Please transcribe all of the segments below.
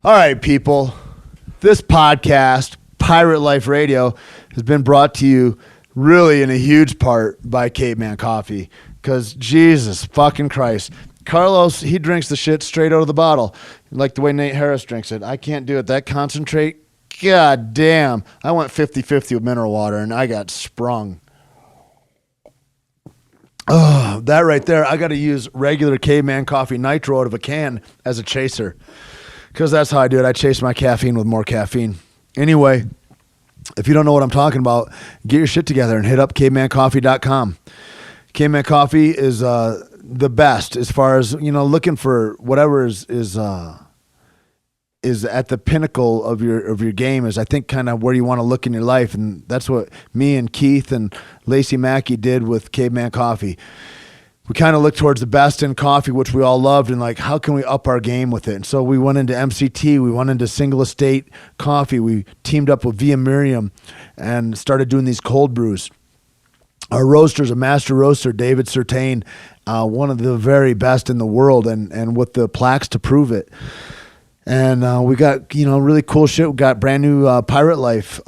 All right, people. This podcast, Pirate Life Radio, has been brought to you really in a huge part by Caveman Coffee. Because Jesus fucking Christ. Carlos, he drinks the shit straight out of the bottle. Like the way Nate Harris drinks it. I can't do it. That concentrate, god damn. I went 50-50 with mineral water and I got sprung. Oh, that right there. I got to use regular Caveman Coffee Nitro out of a can as a chaser. Because that's how I do it. I chase my caffeine with more caffeine. Anyway, if you don't know what I'm talking about, get your shit together and hit up cavemancoffee.com. Caveman Coffee is the best as far as, looking for whatever is at the pinnacle of your game is, I think, kind of where you want to look in your life. And that's what me and Keith and Lacey Mackey did with Caveman Coffee. We kind of looked towards the best in coffee, which we all loved, and like, how can we up our game with it? And so we went into MCT, we went into single estate coffee, we teamed up with Via Miriam and started doing these cold brews. Our roaster's a master roaster, David Sertain, one of the very best in the world, and with the plaques to prove it. And we got, really cool shit. We got brand new Pirate Life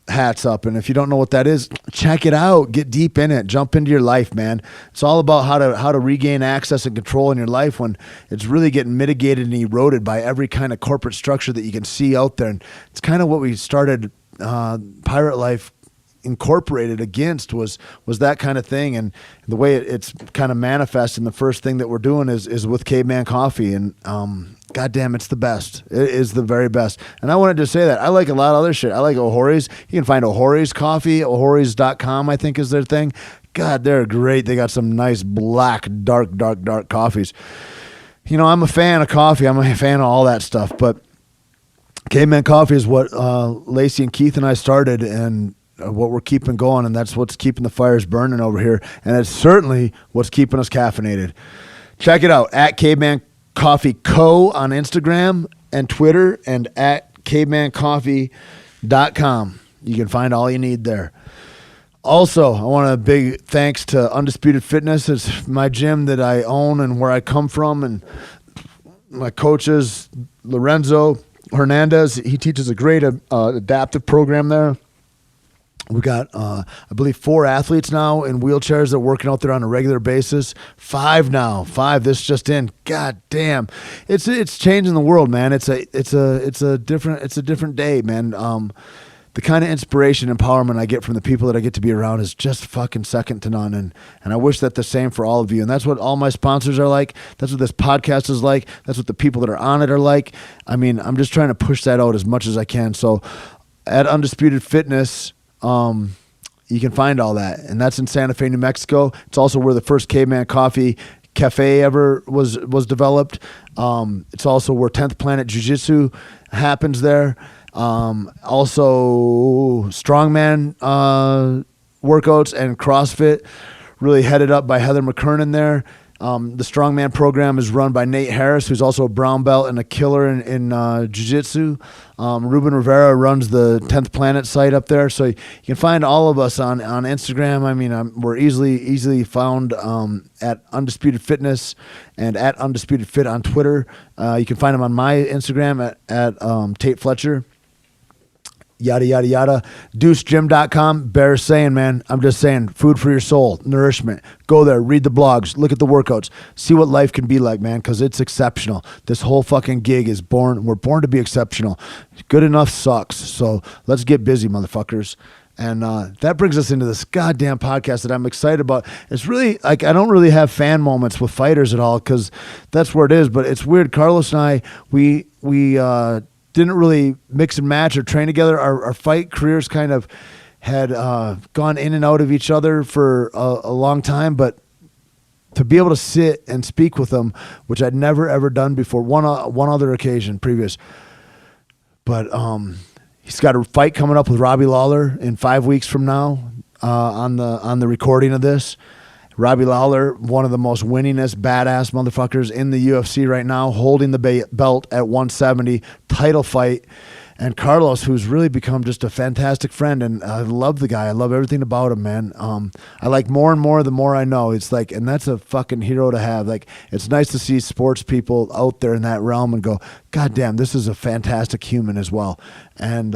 hats up, and if you don't know what that is, check it out. Get deep in it. Jump into your life, man. It's all about how to regain access and control in your life when it's really getting mitigated and eroded by every kind of corporate structure that you can see out there. And it's kind of what we started Pirate Life Incorporated against was that kind of thing, and the way it's kind of manifest. And the first thing that we're doing is with Caveman Coffee, and goddamn, it's the best. It is the very best. And I wanted to say that I like a lot of other shit. I like O'Hori's. You can find O'Hori's coffee, O'Hori's.com, I think is their thing. God, they're great. They got some nice black, dark coffees. I'm a fan of coffee. I'm a fan of all that stuff, but Caveman Coffee is what Lacey and Keith and I started, and what we're keeping going, and that's what's keeping the fires burning over here, and it's certainly what's keeping us caffeinated. Check it out at Caveman Coffee Co. on Instagram and Twitter, and at cavemancoffee.com. You can find all you need there. Also, I want a big thanks to Undisputed Fitness. It's my gym that I own and where I come from, and my coaches, Lorenzo Hernandez, he teaches a great adaptive program there. We got, I believe, 4 athletes now in wheelchairs that are working out there on a regular basis. 5 now. 5 this just in. God damn, it's changing the world, man. It's a different day, man. The kind of inspiration, empowerment I get from the people that I get to be around is just fucking second to none. And I wish that the same for all of you. And that's what all my sponsors are like. That's what this podcast is like. That's what the people that are on it are like. I mean, I'm just trying to push that out as much as I can. So at Undisputed Fitness, you can find all that, and that's in Santa Fe, New Mexico. It's also where the first Caveman Coffee Cafe ever was developed. It's also where 10th Planet Jiu-Jitsu happens there. Also strongman workouts and CrossFit, really headed up by Heather McKernan there. The strongman program is run by Nate Harris, who's also a brown belt and a killer in jiu-jitsu. Ruben Rivera runs the 10th Planet site up there. So you can find all of us on Instagram. I mean, we're easily found at Undisputed Fitness and at Undisputed Fit on Twitter. You can find them on my Instagram at Tait Fletcher. Yada, yada, yada. DeuceGym.com. Bears saying, man, I'm just saying, food for your soul, nourishment. Go there, read the blogs, look at the workouts, see what life can be like, man, because it's exceptional. This whole fucking gig is we're born to be exceptional. Good enough sucks. So let's get busy, motherfuckers. And that brings us into this goddamn podcast that I'm excited about. It's really, like, I don't really have fan moments with fighters at all because that's where it is, but it's weird. Carlos and I, we didn't really mix and match or train together. Our fight careers kind of had gone in and out of each other for a long time, but to be able to sit and speak with him, which I'd never ever done before, one other occasion previous, but he's got a fight coming up with Robbie Lawler in 5 weeks from now on the recording of this. Robbie Lawler, one of the most winningest, badass motherfuckers in the UFC right now, holding the belt at 170, title fight. and Carlos, who's really become just a fantastic friend. And I love the guy. I love everything about him, man. I like more and more the more I know. It's like, and that's a fucking hero to have. Like, it's nice to see sports people out there in that realm and go, God damn, this is a fantastic human as well. And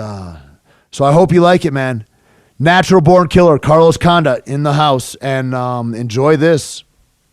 so I hope you like it, man. Natural born killer, Carlos Condit in the house, and enjoy this.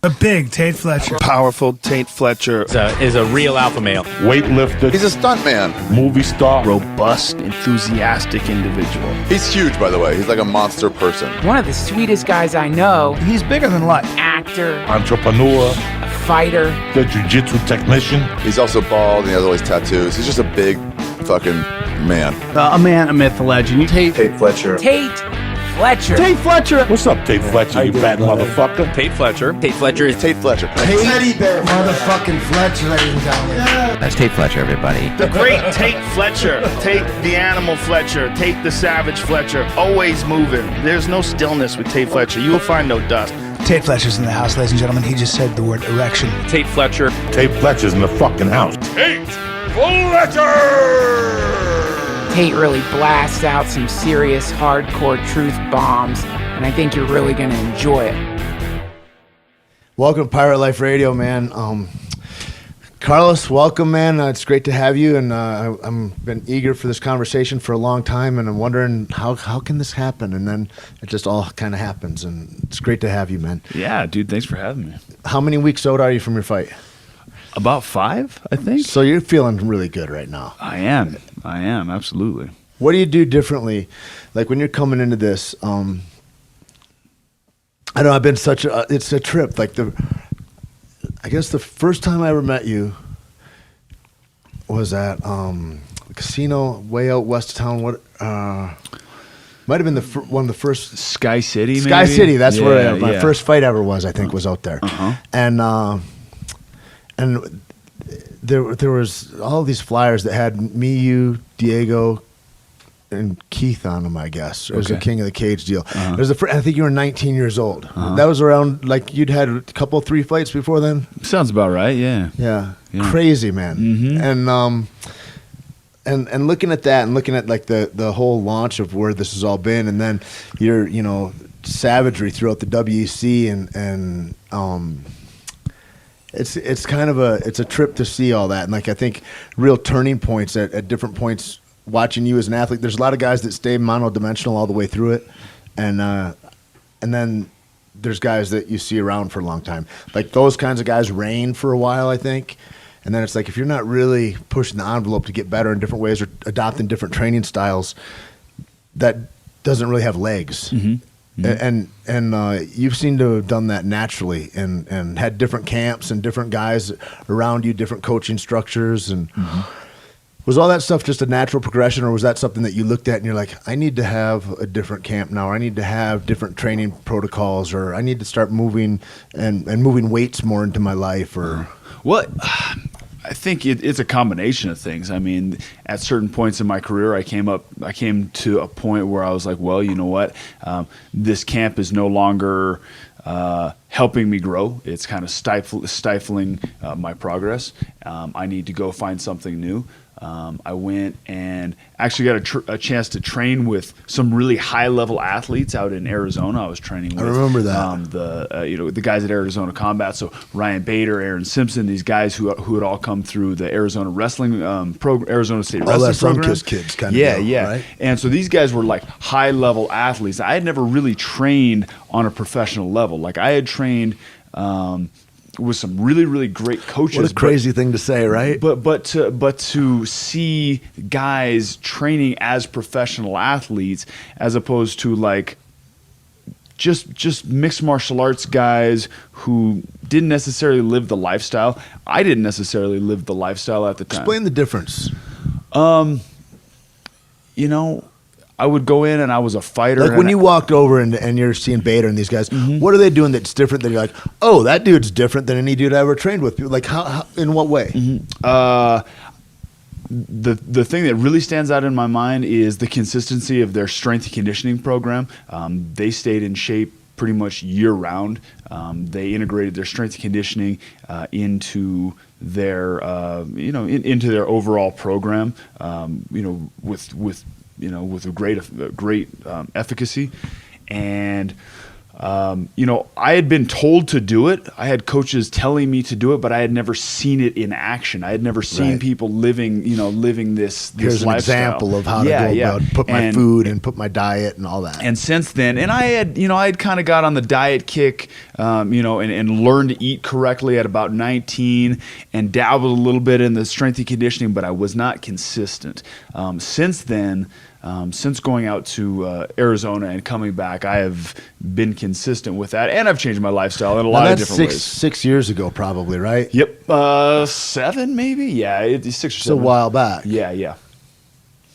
A big Tait Fletcher. Powerful Tait Fletcher. Is a real alpha male. Weightlifter. He's a stuntman. Movie star. Robust, enthusiastic individual. He's huge, by the way. He's like a monster person. One of the sweetest guys I know. He's bigger than life. Actor. Entrepreneur. A fighter. The jiu-jitsu technician. He's also bald and he has all these tattoos. He's just a big fucking man. A man, a myth, a legend. Tait Fletcher. Tait Fletcher. Tait Fletcher. What's up, Tait Fletcher, you fat motherfucker? Tait Fletcher. Tait Fletcher is Tait Fletcher. Teddy bear, motherfucking Fletcher, ladies and gentlemen. That's Tait Fletcher, everybody. The great Tait Fletcher. Tait the animal Fletcher. Tait the savage Fletcher. Always moving. There's no stillness with Tait Fletcher. You will find no dust. Tait Fletcher's in the house, ladies and gentlemen. He just said the word erection. Tait Fletcher. Tait Fletcher's in the fucking house. Tait Fletcher! Tait really blasts out some serious hardcore truth bombs, and I think you're really going to enjoy it. Welcome to Pirate Life Radio, man. Carlos, welcome, man. It's great to have you, and I've been eager for this conversation for a long time, and I'm wondering how can this happen, and then it just all kind of happens, and it's great to have you, man. Yeah, dude, thanks for having me. How many weeks out are you from your fight? About 5, I think. So you're feeling really good right now. I am, absolutely. What do you do differently? Like when you're coming into this, I don't know, I've been it's a trip. Like I guess the first time I ever met you was at a casino way out west of town. What, might have been one of the first. Sky City, maybe? Sky City, that's where my first fight ever was, I think, was out there. And there was all these flyers that had me, you, Diego, and Keith on them, I guess. It was a King of the Cage deal. It was I think you were 19 years old. That was around, like, you'd had a couple, 3 fights before then? Sounds about right, yeah. Yeah. Crazy, man. Mm-hmm. And looking at that and looking at, like, the whole launch of where this has all been, and then your, savagery throughout the WEC and It's kind of a trip to see all that, and like I think real turning points at different points. Watching you as an athlete, there's a lot of guys that stay monodimensional all the way through it, and then there's guys that you see around for a long time. Like those kinds of guys reign for a while, I think, and then it's like if you're not really pushing the envelope to get better in different ways or adopting different training styles, that doesn't really have legs. Mm-hmm. And you seem to have done that naturally and had different camps and different guys around you, different coaching structures. And was all that stuff just a natural progression, or was that something that you looked at and you're like, I need to have a different camp now, or I need to have different training protocols, or I need to start moving and moving weights more into my life? Or Well, I think it's a combination of things. I mean, at certain points in my career, I came to a point where I was like, well, you know what? This camp is no longer helping me grow. It's kind of stifling my progress. I need to go find something new. I went and actually got a chance to train with some really high-level athletes out in Arizona. I was training with. I remember that. The guys at Arizona Combat. So Ryan Bader, Aaron Simpson, these guys who had all come through the Arizona wrestling Arizona State wrestling program. Sun-kissed kids kind of deal, right? And so these guys were like high-level athletes. I had never really trained on a professional level. Like I had trained. With some really, really great coaches. What a crazy thing to say, right? But to see guys training as professional athletes as opposed to like just mixed martial arts guys who didn't necessarily live the lifestyle. I didn't necessarily live the lifestyle at the time. Explain the difference. I would go in and I was a fighter. Like when you walked over and you're seeing Bader and these guys, what are they doing that's different that you're like, oh, that dude's different than any dude I ever trained with? Like how in what way? The thing that really stands out in my mind is the consistency of their strength and conditioning program. They stayed in shape pretty much year round. They integrated their strength and conditioning into their into their overall program. With a great efficacy. And I had been told to do it. I had coaches telling me to do it, but I had never seen it in action. I had never seen people living this Here's lifestyle. an example of how to go about put my food and put my diet and all that. And since then, and I had kind of got on the diet kick, and learned to eat correctly at about 19 and dabbled a little bit in the strength and conditioning, but I was not consistent. Since then, since going out to Arizona and coming back, I have been consistent with that, and I've changed my lifestyle in a lot of different ways. 6 years ago, probably, right? Yep, 7 maybe. Yeah, it's 6 or 7. It's a while back. Yeah.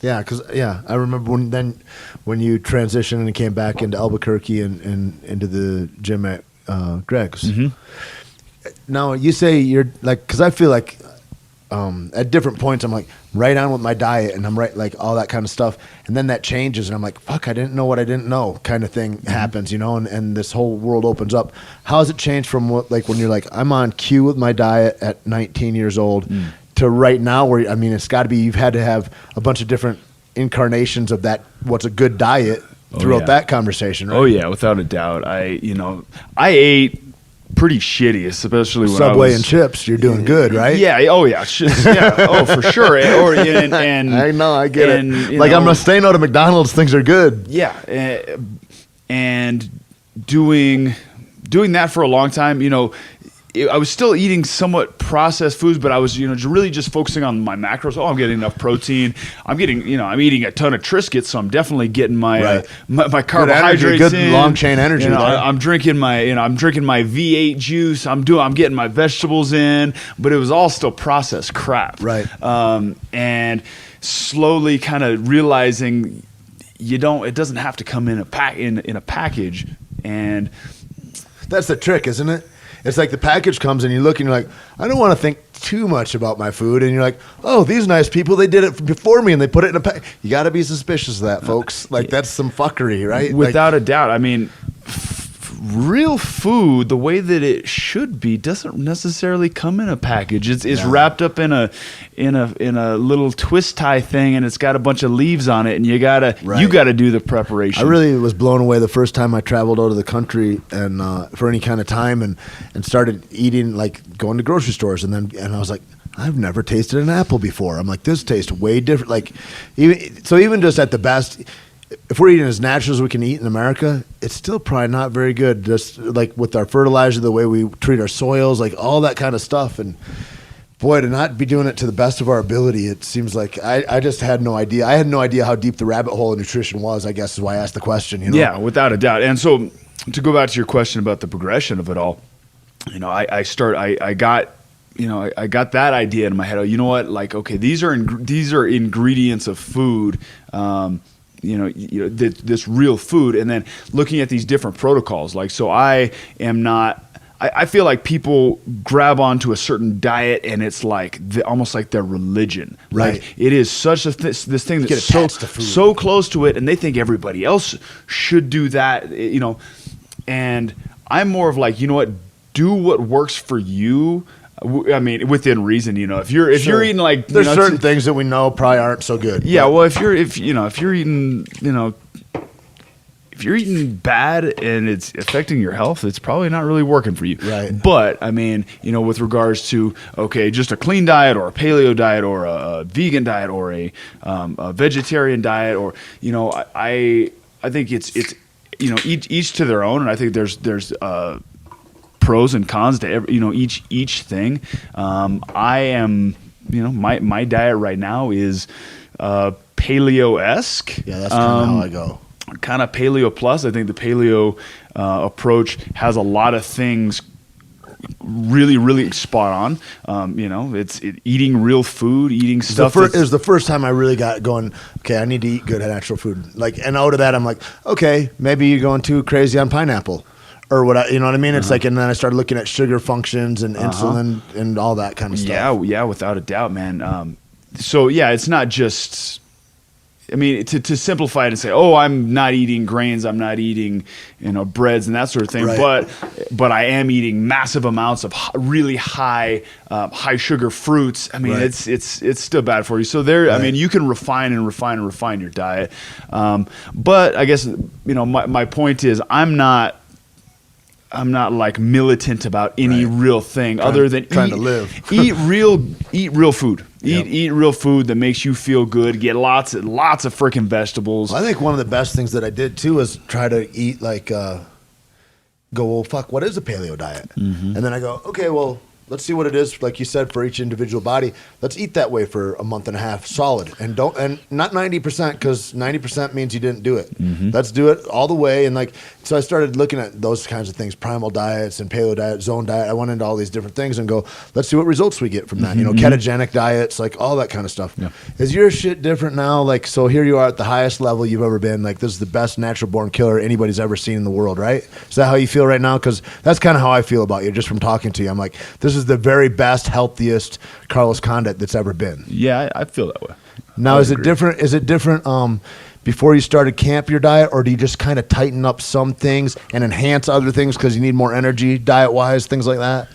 Because I remember when you transitioned and came back into Albuquerque and into the gym at Greg's. Mm-hmm. Now you say you're like, because I feel like at different points I'm like right on with my diet and I'm right like all that kind of stuff, and then that changes and I'm like, fuck, I didn't know what I didn't know kind of thing happens, and this whole world opens up. How has it changed from when you're like, I'm on cue with my diet at 19 years old to right now where, it's got to be, you've had to have a bunch of different incarnations of that, what's a good diet throughout that conversation, right? Oh yeah, without a doubt. I ate pretty shitty, especially when Subway and chips. You're doing good, right? Yeah. Oh yeah. Oh, for sure. And I know, I get it. Like I'm staying out of McDonald's. Things are good. Yeah, and doing that for a long time. I was still eating somewhat processed foods, but I was, really just focusing on my macros. Oh, I'm getting enough protein. I'm eating a ton of Triscuits, so I'm definitely getting my my carbohydrates good in. long chain energy. I'm drinking my V8 juice. I'm getting my vegetables in, but it was all still processed crap. Right. And slowly kind of realizing it doesn't have to come in a package, and that's the trick, isn't it? It's like the package comes and you look and you're like, I don't want to think too much about my food. And you're like, oh, these nice people, they did it before me and they put it in a pack. You got to be suspicious of that, folks. Like, that's some fuckery, right? Without a doubt. Real food, the way that it should be, doesn't necessarily come in a package. It's wrapped up in a little twist tie thing, and it's got a bunch of leaves on it, and you gotta do the preparation. I really was blown away the first time I traveled out of the country and for any kind of time and started eating, like going to grocery stores, and I was like, I've never tasted an apple before. I'm like, this tastes way different. Like, even just at the best, if we're eating as natural as we can eat in America, it's still probably not very good. Just like with our fertilizer, the way we treat our soils, like all that kind of stuff. And boy, to not be doing it to the best of our ability, it seems like I just had no idea. I had no idea how deep the rabbit hole of nutrition was, I guess is why I asked the question. Yeah, without a doubt. And so to go back to your question about the progression of it all, I got that idea in my head. Oh, you know what? Like, okay, these are ingredients of food. This real food, and then looking at these different protocols. Like, so I feel like people grab onto a certain diet and it's like almost like their religion. Right. Like, it is such this thing that's so close to it, and they think everybody else should do that, and I'm more of like, do what works for you. Within reason, if you're eating like, there's certain things that we know probably aren't so good. Yeah, well, if you're eating, if you're eating bad and it's affecting your health, it's probably not really working for you. Right. But with regards to just a clean diet or a paleo diet or a vegan diet or a vegetarian diet, or I think it's each to their own, and I think there's pros and cons to each thing. I am, my diet right now is paleo-esque. Yeah, that's kind of how I go. Kind of paleo plus. I think the paleo approach has a lot of things really, really spot on. It's eating real food, eating stuff. It was the first time I really got going, okay, I need to eat good natural food. Like, and out of that, I'm like, okay, maybe you're going too crazy on pineapple. Or what, you know what I mean? It's like, and then I started looking at sugar functions and insulin and all that kind of stuff. Yeah, without a doubt, man. So yeah, it's not just I mean, to simplify it and say, oh, I'm not eating grains, I'm not eating, breads and that sort of thing, Right. but I am eating massive amounts of really high sugar fruits. I mean, Right. it's still bad for you. So I mean, you can refine your diet. But I guess, my point is I'm not like militant about any real thing other than trying to live. eat real food. Yep. Eat real food that makes you feel good. Get lots of freaking vegetables. Well, I think one of the best things that I did too was try to eat well, fuck, what is a paleo diet? Mm-hmm. And then I go, okay, well, let's see what it is, like you said, for each individual body. Let's eat that way for a month and a half solid. And not 90%, because 90% means you didn't do it. Mm-hmm. Let's do it all the way. And so I started looking at those kinds of things, primal diets and paleo diet, zone diet. I went into all these different things and go, let's see what results we get from that. Ketogenic diets, like all that kind of stuff. Yeah. Is your shit different now? Like, so here you are at the highest level you've ever been. Like, this is the best natural born killer anybody's ever seen in the world, right? Is that how you feel right now? Because that's kind of how I feel about you just from talking to you. I'm like, this is the very best, healthiest Carlos Condit that's ever been. Yeah, I feel that way. Now, is it different? Is it different before you started camp, your diet, or do you just kind of tighten up some things and enhance other things because you need more energy diet-wise, things like that?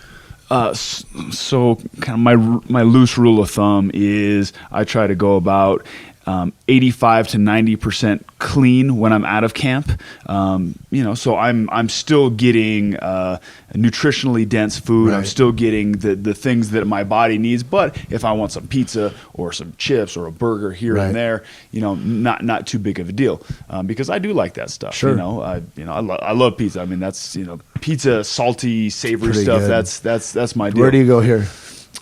So kind of my loose rule of thumb is I try to go about 85 to 90% clean when I'm out of camp. So I'm still getting nutritionally dense food. Right. I'm still getting the things that my body needs. But if I want some pizza or some chips or a burger here and there, not too big of a deal, because I do like that stuff. Sure. I love pizza. I mean, that's pizza, salty, savory Pretty stuff. good. That's my deal. Where do you go here?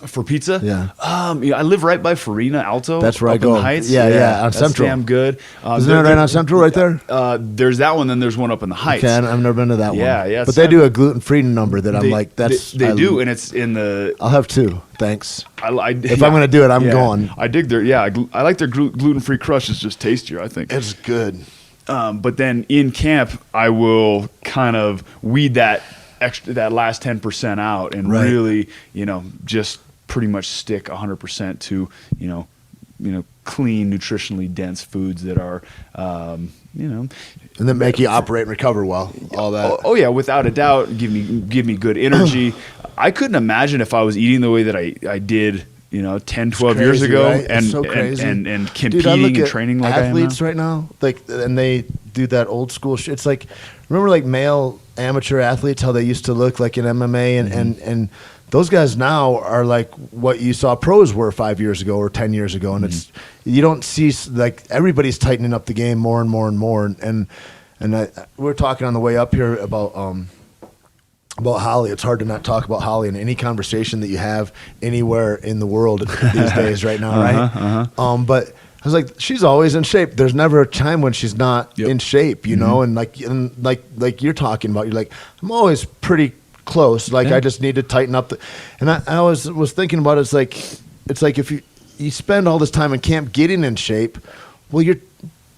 For pizza? Yeah. I live right by Farina Alto. That's where I up go. in the Heights. Yeah, on that's Central. Damn good. Isn't it right on Central right there? There's that one, then there's one up in the Heights. Okay, I've never been to that one. Yeah. But they do a gluten-free number that I'm like, that's... They do, and it's in the... I'll have two, thanks. If I'm going to do it, I'm going. I dig their... Yeah, I like their gluten-free crush. It's just tastier, I think. It's good. But then in camp, I will kind of weed that last 10% out and really, just pretty much stick 100% to, clean, nutritionally dense foods that are, And then make you operate and recover well. All that. Oh yeah, without a doubt, give me good energy. I couldn't imagine if I was eating the way that I did, 10, 12 years ago, right? and so crazy. and Dude, competing and training like athletes I am now. right now, and they do that old school shit. It's like, remember like male amateur athletes, how they used to look like in MMA, and those guys now are like what you saw pros were 5 years ago or 10 years ago, and it's you don't see, like, everybody's tightening up the game more and more and more, and we're talking on the way up here about Holly. It's hard to not talk about Holly in any conversation that you have anywhere in the world these days right now, right? But I was like, she's always in shape. There's never a time when she's not in shape, know, and like you're talking about, you're like, I'm always pretty close. Like, I just need to tighten up. And I was thinking about it. It's like if you spend all this time in camp getting in shape, well, your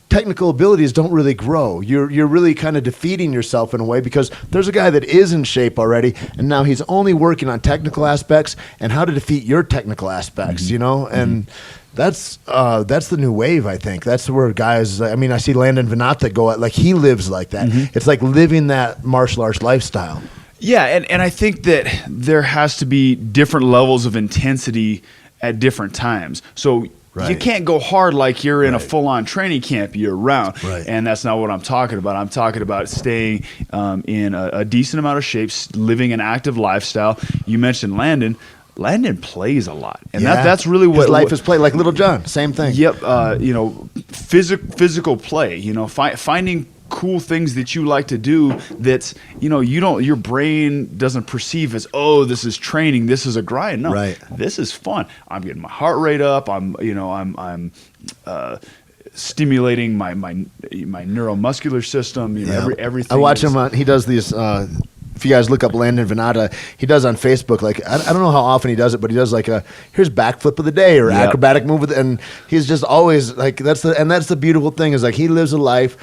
technical abilities don't really grow. You're really kind of defeating yourself in a way, because there's a guy that is in shape already, and now he's only working on technical aspects and how to defeat your technical aspects, and that's the new wave, I think. That's where guys, I mean, I see Landon Venata go at, like, he lives like that. It's like living that martial arts lifestyle. Yeah, and I think that there has to be different levels of intensity at different times. So you can't go hard like you're in a full-on training camp year-round. And that's not what I'm talking about. I'm talking about staying in a decent amount of shape, living an active lifestyle. You mentioned Landon. Landon plays a lot, and that's really what his life is play. Like Little John, same thing. Yep, physical play. Finding cool things that you like to do that's your brain doesn't perceive as, oh, this is training, this is a grind. No, this is fun. I'm getting my heart rate up. I'm stimulating my neuromuscular system. Everything. I watch him on. He does these. If you guys look up Landon Venata, he does on Facebook, like, I don't know how often he does it, but he does like here's backflip of the day or acrobatic move, and he's just always like, that's the beautiful thing, is like, he lives a life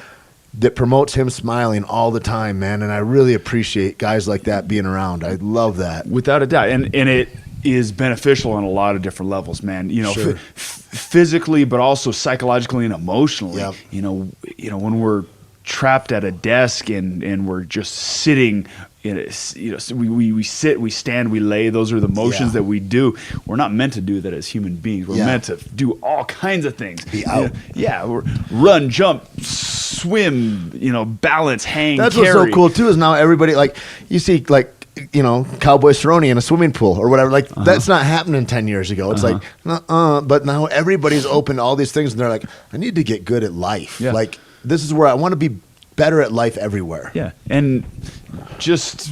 that promotes him smiling all the time, man. And I really appreciate guys like that being around. I love that. Without a doubt. And is beneficial on a lot of different levels, man. You know, Sure. physically, but also psychologically and emotionally. Yep. You know, when we're trapped at a desk and we're just sitting. So we sit, we stand, we lay. Those are the motions that we do. We're not meant to do that as human beings. We're meant to do all kinds of things. Be out. We're run, jump, swim. Balance, hang. That's carry. what's so cool too is now everybody like you see like Cowboy Cerrone in a swimming pool or whatever. Like that's not happening 10 years ago. It's like but now everybody's open to all these things and they're like, I need to get good at life. Yeah. Like this is where I want to be better at life everywhere. Yeah, and just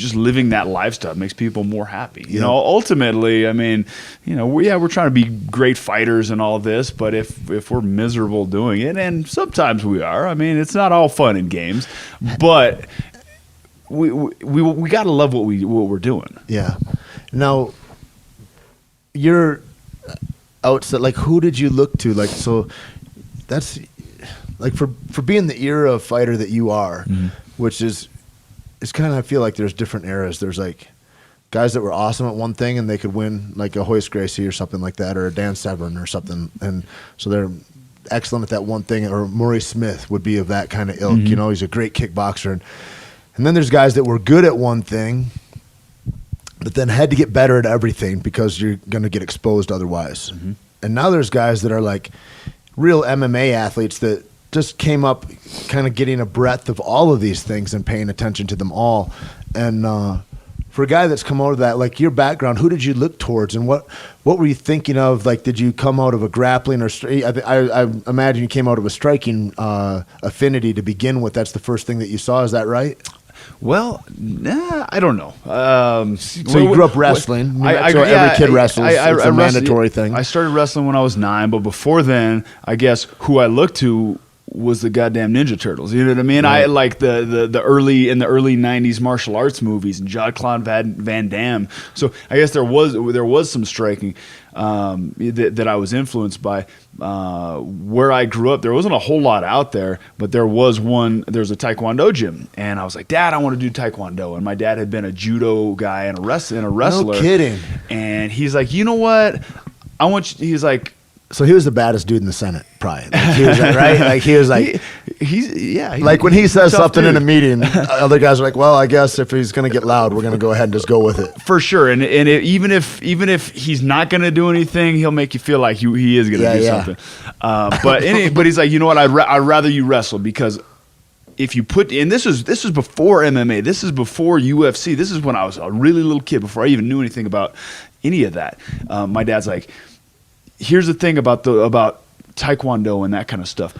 living that lifestyle makes people more happy. You know, ultimately, I mean, we're trying to be great fighters and all this, but if we're miserable doing it, and sometimes we are, I mean, it's not all fun and games, but we got to love what we're doing. Yeah. Now, you're outside. Like, who did you look to? Like, so that's like for being the era of fighter that you are, which is. It's kind of, I feel like there's different eras. There's like guys that were awesome at one thing and they could win like a Hoist Gracie or something like that, or a Dan Severn or something. And so they're excellent at that one thing. Or Murray Smith would be of that kind of ilk. He's a great kickboxer. And then there's guys that were good at one thing, but then had to get better at everything because you're going to get exposed otherwise. And now there's guys that are like real MMA athletes that just came up kind of getting a breadth of all of these things and paying attention to them all. And for a guy that's come out of that, like your background, who did you look towards and what were you thinking of? Like, did you come out of a grappling or I imagine you came out of a striking affinity to begin with. That's the first thing that you saw. Is that right? Well, I don't know. So you grew up wrestling. Every kid wrestles. It's a mandatory thing. I started wrestling when I was 9, but before then, I guess who I looked to was the goddamn Ninja Turtles. You know what I mean? Right. I like the early 90s martial arts movies and Jean-Claude Van Damme. So I guess there was some striking that I was influenced by. Where I grew up, there wasn't a whole lot out there, but there was a Taekwondo gym, and I was like, Dad, I want to do Taekwondo. And my dad had been a judo guy and a wrestler. No kidding. And he's like, you know what? He's like. So he was the baddest dude in the Senate, probably. Like he was like, right? Like he was like, he's like when he says something in a meeting, other guys are like, well, I guess if he's going to get loud, we're going to go ahead and just go with it. For sure. And even if he's not going to do anything, he'll make you feel like he is going to do something. But he's like, you know what? I'd rather you wrestle because if you put, and this is before MMA, this is before UFC, this is when I was a really little kid, before I even knew anything about any of that. My dad's like, here's the thing about Taekwondo and that kind of stuff.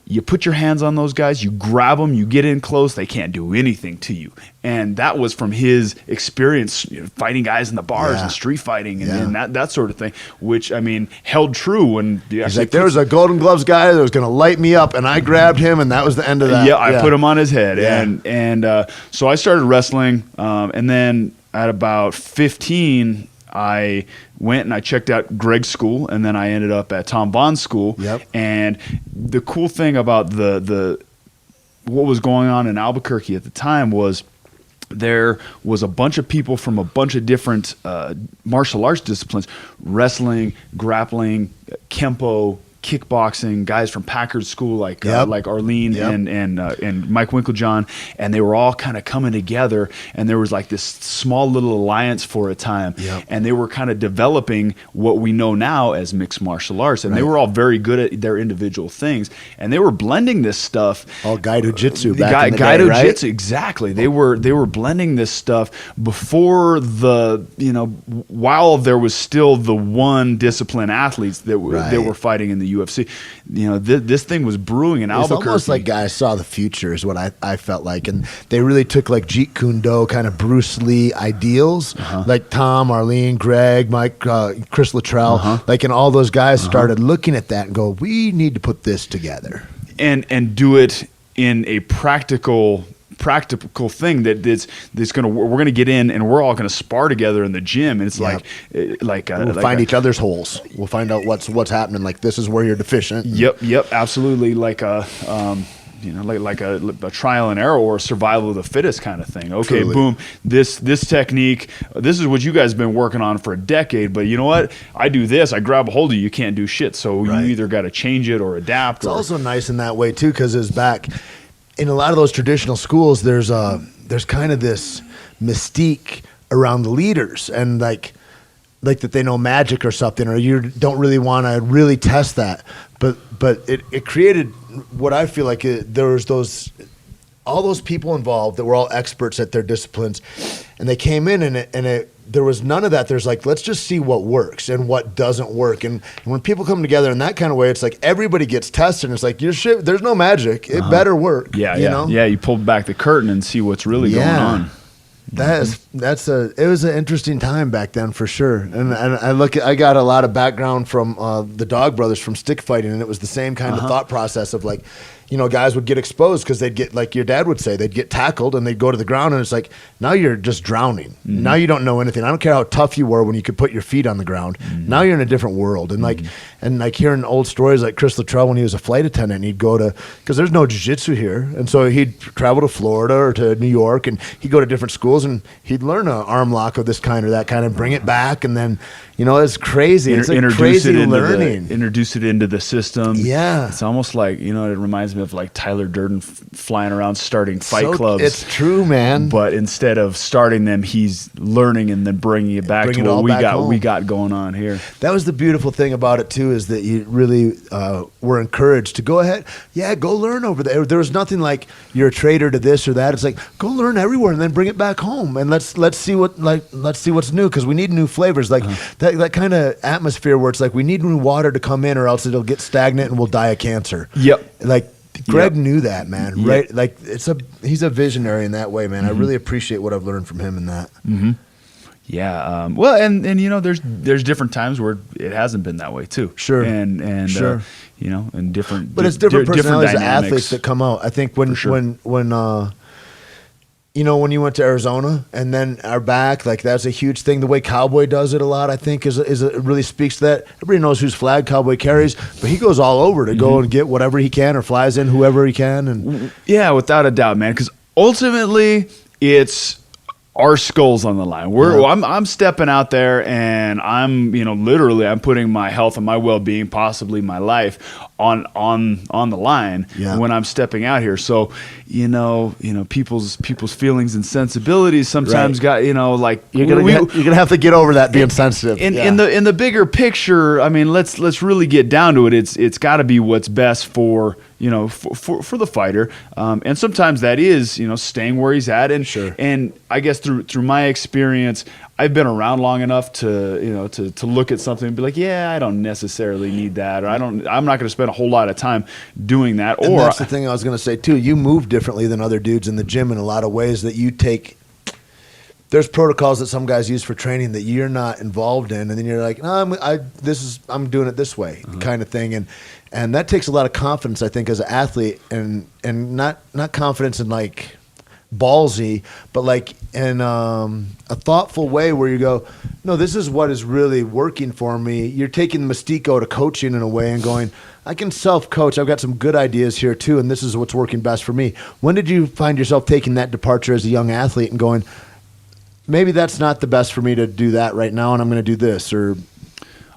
You put your hands on those guys, you grab them, you get in close, they can't do anything to you. And that was from his experience fighting guys in the bars and street fighting and that sort of thing, which, I mean, held true when he's like, there was a Golden Gloves guy that was going to light me up, and I grabbed him, and that was the end of that. Yeah, I put him on his head. Yeah. And so I started wrestling, and then at about 15, I went and I checked out Greg's school, and then I ended up at Tom Bond's school. Yep. And the cool thing about the what was going on in Albuquerque at the time was there was a bunch of people from a bunch of different martial arts disciplines: wrestling, grappling, kempo, kickboxing, guys from Packard School like Arlene and Mike Winklejohn, and they were all kind of coming together, and there was like this small little alliance for a time, and they were kind of developing what we know now as mixed martial arts, and they were all very good at their individual things, and they were blending this stuff. All Gaido Jitsu back in the day, right? Jitsu, exactly. They were blending this stuff before while there was still the one discipline athletes that were fighting in the UFC. This thing was brewing in Albuquerque. It's almost like guys saw the future is what I felt like, and they really took like Jeet Kune Do kind of Bruce Lee ideals, like Tom, Arlene, Greg, Mike, Chris Luttrell, like, and all those guys started looking at that and go, we need to put this together and do it in a practical thing that's gonna, we're gonna get in and we're all gonna spar together in the gym, and it's we'll find each other's holes. We'll find out what's happening. Like, this is where you're deficient. Yep, absolutely. Like like a trial and error or survival of the fittest kind of thing. Okay, Truly. boom, this technique, this is what you guys have been working on for a decade, but you know what? I do this, I grab a hold of you, you can't do shit. So Right. you either got to change it or adapt. It's also nice in that way too, because it's back in a lot of those traditional schools. There's kind of this mystique around the leaders, and like that they know magic or something, or you don't really want to really test that. But it created what I feel like there was all those people involved that were all experts at their disciplines, and they came in and there was none of that. There's like, let's just see what works and what doesn't work. And when people come together in that kind of way, it's like everybody gets tested. And it's like, your shit, there's no magic. It better work. Yeah, you know? Yeah, you pull back the curtain and see what's really going on. It was an interesting time back then for sure. And I got a lot of background from the Dog Brothers from stick fighting, and it was the same kind of thought process of like, guys would get exposed because they'd get, like your dad would say, they'd get tackled and they'd go to the ground, and it's like, now you're just drowning. Mm-hmm. Now you don't know anything. I don't care how tough you were when you could put your feet on the ground. Mm-hmm. Now you're in a different world. And like hearing old stories like Chris Luttrell when he was a flight attendant, and he'd go to, because there's no jiu-jitsu here, and so he'd travel to Florida or to New York, and he'd go to different schools and he'd learn an arm lock of this kind or that kind and bring it back, and then it's crazy. It's like crazy learning. Introduce it into the system. Yeah. It's almost like, it reminds me of like Tyler Durden flying around starting fight clubs. It's true, man. But instead of starting them, he's learning and then bringing it back to what we got going on here. That was the beautiful thing about it too, is that you really were encouraged to go ahead. Yeah, go learn over there. There was nothing like you're a traitor to this or that. It's like, go learn everywhere and then bring it back home, and let's see what's new, because we need new flavors. Like that kind of atmosphere where it's like, we need new water to come in or else it'll get stagnant and we'll die of cancer. Yep. Like Greg knew that, man. Yep. Right? Like he's a visionary in that way, man. I really appreciate what I've learned from him in that. Mm-hmm. Yeah. Well, and there's different times where it hasn't been that way too. Sure. And sure. And different. But it's different personalities of dynamics. athletes that come out. I think when you went to Arizona and then are back, like that's a huge thing. The way Cowboy does it a lot, I think, is it really speaks to that. Everybody knows whose flag Cowboy carries, but he goes all over to go and get whatever he can, or flies in whoever he can. And yeah, without a doubt, man. Because ultimately, it's our skulls on the line. I'm stepping out there, and I'm literally I'm putting my health and my well-being, possibly my life, on the line when I'm stepping out here. So people's feelings and sensibilities sometimes got like you're gonna have to get over that being sensitive. In the bigger picture, I mean, let's really get down to it. It's got to be what's best for for the fighter, and sometimes that is staying where he's at. And and I guess through my experience, I've been around long enough to to look at something and be like, yeah, I don't necessarily need that, or I'm not going to spend a whole lot of time doing that. And that's the thing I was going to say too. You move differently than other dudes in the gym in a lot of ways that you take. There's protocols that some guys use for training that you're not involved in, and then you're like, no, I'm doing it this way, kind of thing, and that takes a lot of confidence, I think, as an athlete, and not confidence in like ballsy, but like in a thoughtful way where you go, no, this is what is really working for me. You're taking the mystique out of coaching in a way and going, I can self-coach. I've got some good ideas here too, and this is what's working best for me. When did you find yourself taking that departure as a young athlete and going, maybe that's not the best for me to do that right now, and I'm going to do this? Or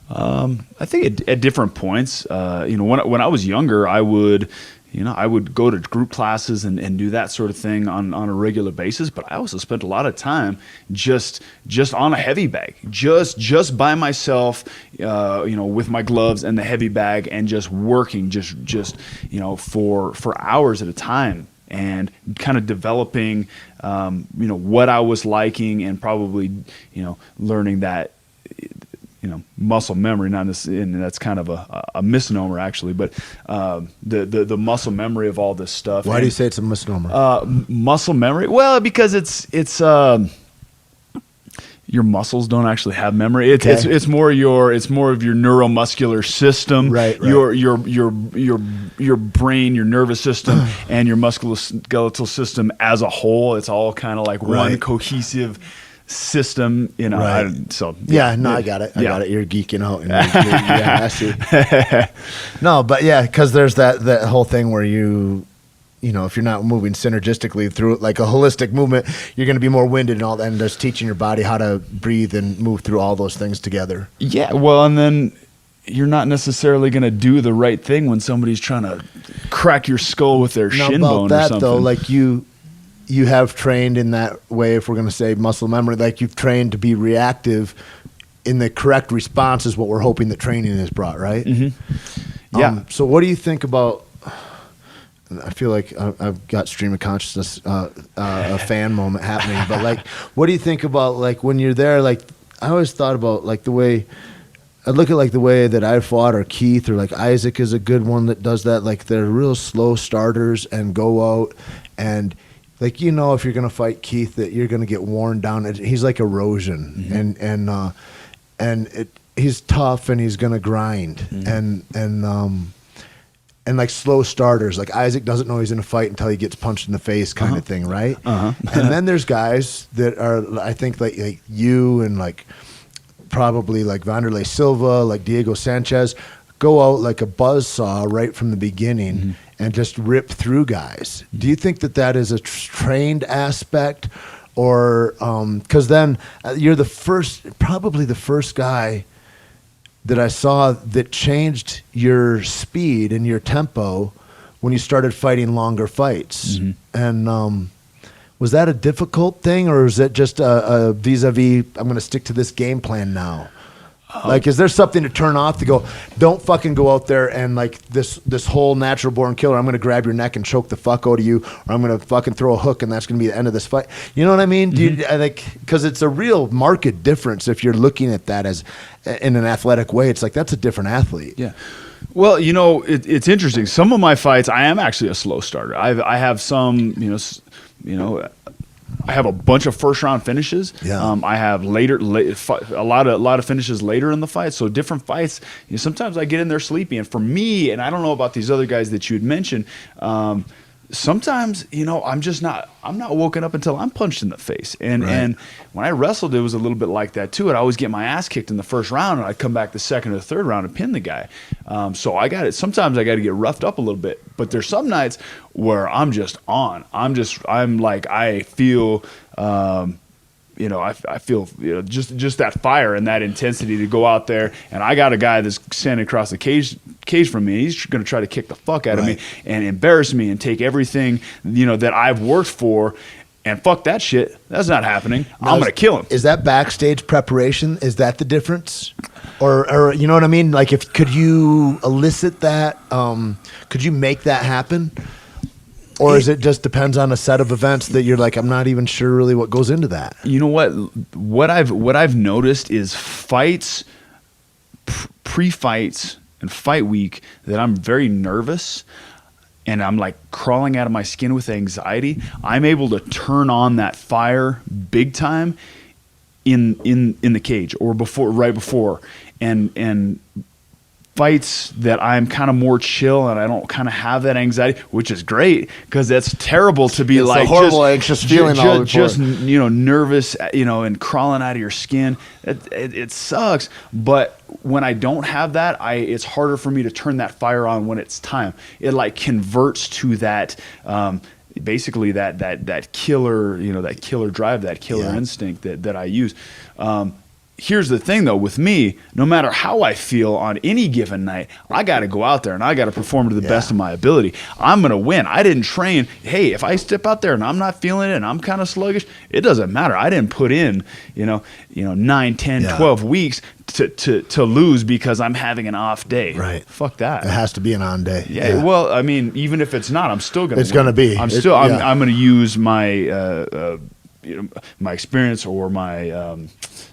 I think at different points, when I was younger, I would go to group classes and do that sort of thing on a regular basis. But I also spent a lot of time just on a heavy bag, just by myself, with my gloves and the heavy bag, and just working for hours at a time, and kind of developing, what I was liking, and probably, learning that, muscle memory, and that's kind of a misnomer actually, but the muscle memory of all this stuff. Why do you say it's a misnomer? Muscle memory? Well, because it's your muscles don't actually have memory. It's more of your neuromuscular system, right. Your brain, your nervous system, and your musculoskeletal system as a whole. It's all kind of like one cohesive system, Right. I got it. I got it. You're geeking out. I see. No, but yeah, because there's that whole thing where you if you're not moving synergistically through it, like a holistic movement, you're going to be more winded and all that, and just teaching your body how to breathe and move through all those things together. Yeah, well, and then you're not necessarily going to do the right thing when somebody's trying to crack your skull with their shin bone or something. Though, like you have trained in that way, if we're going to say muscle memory, like you've trained to be reactive in the correct response is what we're hoping the training has brought, right? Mm-hmm. Yeah. So what do you think about, I feel like I've got stream of consciousness, a fan moment happening, but like, what do you think about like when you're there? Like I always thought about like the way, I look at like the way that I fought, or Keith, or like Isaac is a good one that does that. Like they're real slow starters and go out and like, if you're going to fight Keith, that you're going to get worn down. He's like erosion, mm-hmm. and he's tough and he's going to grind, mm-hmm. and like slow starters. Like Isaac doesn't know he's in a fight until he gets punched in the face, kind of thing, right? And then there's guys that are, I think, like you and like probably like Wanderlei Silva, like Diego Sanchez, go out like a buzzsaw right from the beginning. Mm-hmm. And just rip through guys. Do you think that is a trained aspect, or because then you're probably the first guy that I saw that changed your speed and your tempo when you started fighting longer fights. Mm-hmm. And was that a difficult thing, or is it just a vis-a-vis, I'm going to stick to this game plan now? Like, is there something to turn off to go, don't fucking go out there and like this whole natural born killer, I'm going to grab your neck and choke the fuck out of you, or I'm going to fucking throw a hook and that's going to be the end of this fight. You know what I mean? Mm-hmm. Because it's a real marked difference if you're looking at that as in an athletic way. It's like, that's a different athlete. Yeah. Well, it's interesting. Some of my fights, I am actually a slow starter. I have some, I have a bunch of first round finishes. Yeah. I have a lot of finishes later in the fight. So different fights, sometimes I get in there sleepy. And for me, and I don't know about these other guys that you had mentioned, sometimes, I'm not woken up until I'm punched in the face. And when I wrestled, it was a little bit like that too. I'd always get my ass kicked in the first round, and I'd come back the second or third round and pin the guy. Sometimes I got to get roughed up a little bit, but there's some nights where I'm just on. I feel, I feel just that fire and that intensity to go out there, and I got a guy that's standing across the cage from me. He's going to try to kick the fuck out of me and embarrass me and take everything that I've worked for. And fuck that shit. That's not happening. Now, I'm going to kill him. Is that backstage preparation? Is that the difference? Or you know what I mean? Like, could you elicit that? Could you make that happen? Or is it just depends on a set of events that you're like, I'm not even sure really what goes into that? You know what? What I've noticed is fights, pre-fights and fight week, that I'm very nervous and I'm like crawling out of my skin with anxiety. I'm able to turn on that fire big time in the cage or right before, and fights that I'm kind of more chill and I don't kind of have that anxiety, which is great, because that's terrible to be like a horrible anxious feeling just nervous, and crawling out of your skin. It sucks. But when I don't have that, it's harder for me to turn that fire on when it's time. It like converts to that basically that killer, that killer drive, that killer instinct that I use. Here's the thing, though, with me, no matter how I feel on any given night, I got to go out there and I got to perform to the best of my ability. I'm going to win. I didn't train. Hey, if I step out there and I'm not feeling it and I'm kind of sluggish, it doesn't matter. I didn't put in, 9, 10, 12 weeks to lose because I'm having an off day. Right. Fuck that. It has to be an on day. Yeah. Well, I mean, even if it's not, I'm still going to It's going to be. I'm going to use my my experience or my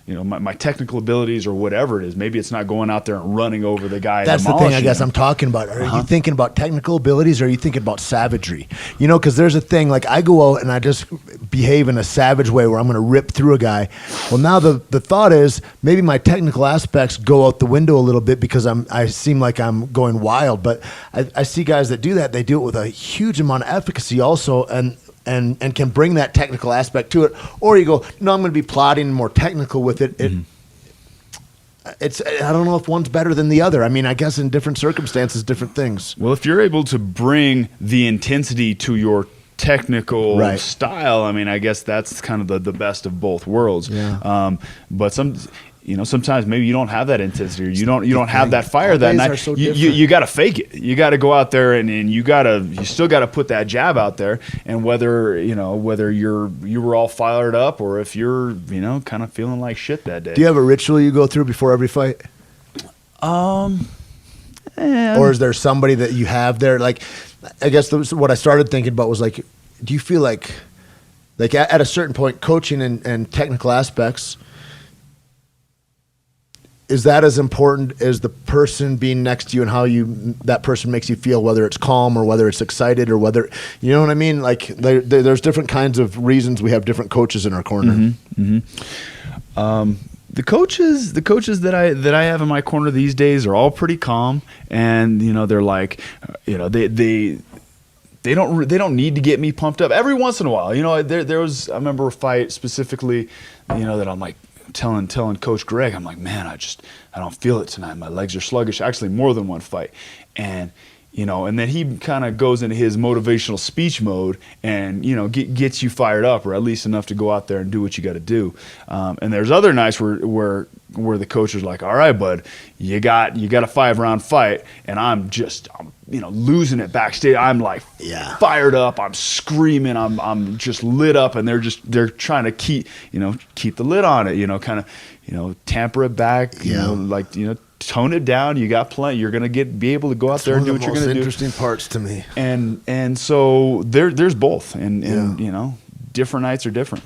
my technical abilities or whatever it is. Maybe it's not going out there and running over the guy. That's the thing I guess I'm talking about. Are you thinking about technical abilities, or are you thinking about savagery? Because there's a thing, like I go out and I just behave in a savage way where I'm going to rip through a guy. Well, now the thought is maybe my technical aspects go out the window a little bit because I seem like I'm going wild. But I see guys that do that. They do it with a huge amount of efficacy also, and can bring that technical aspect to it. Or you go, no, I'm going to be plotting more technical with it. I don't know if one's better than the other. I mean, I guess in different circumstances, different things. Well, if you're able to bring the intensity to your technical Right. style, I mean, I guess that's kind of the best of both worlds. Yeah. But sometimes maybe you don't have that intensity, or you don't have that fire All that days night. are so You got to fake it. You got to go out there and you still got to put that jab out there. And whether you were all fired up, or if you're kind of feeling like shit that day. Do you have a ritual you go through before every fight? Or is there somebody that you have there? Like, I guess what I started thinking about was like, do you feel like at a certain point, coaching and technical aspects, is that as important as the person being next to you and how that person makes you feel, whether it's calm or whether it's excited or whether, you know what I mean? Like there's different kinds of reasons we have different coaches in our corner. The coaches that I have in my corner these days are all pretty calm, and they're like, they don't need to get me pumped up. Every once in a while, there was, I remember a fight specifically, that I'm like telling Coach Greg, I'm like, man, I don't feel it tonight. My legs are sluggish. Actually, more than one fight, and then he kind of goes into his motivational speech mode and, gets you fired up, or at least enough to go out there and do what you got to do. And there's other nights where the coach is like, all right, bud, you got a 5-round fight, and I'm losing it backstage. I'm like fired up. I'm screaming. I'm just lit up, and they're trying to keep the lid on it, kind of, tamper it back, tone it down. You got plenty. You're gonna be able to go out there and do what you're gonna do. Interesting parts to me. And so there's both, and different nights are different.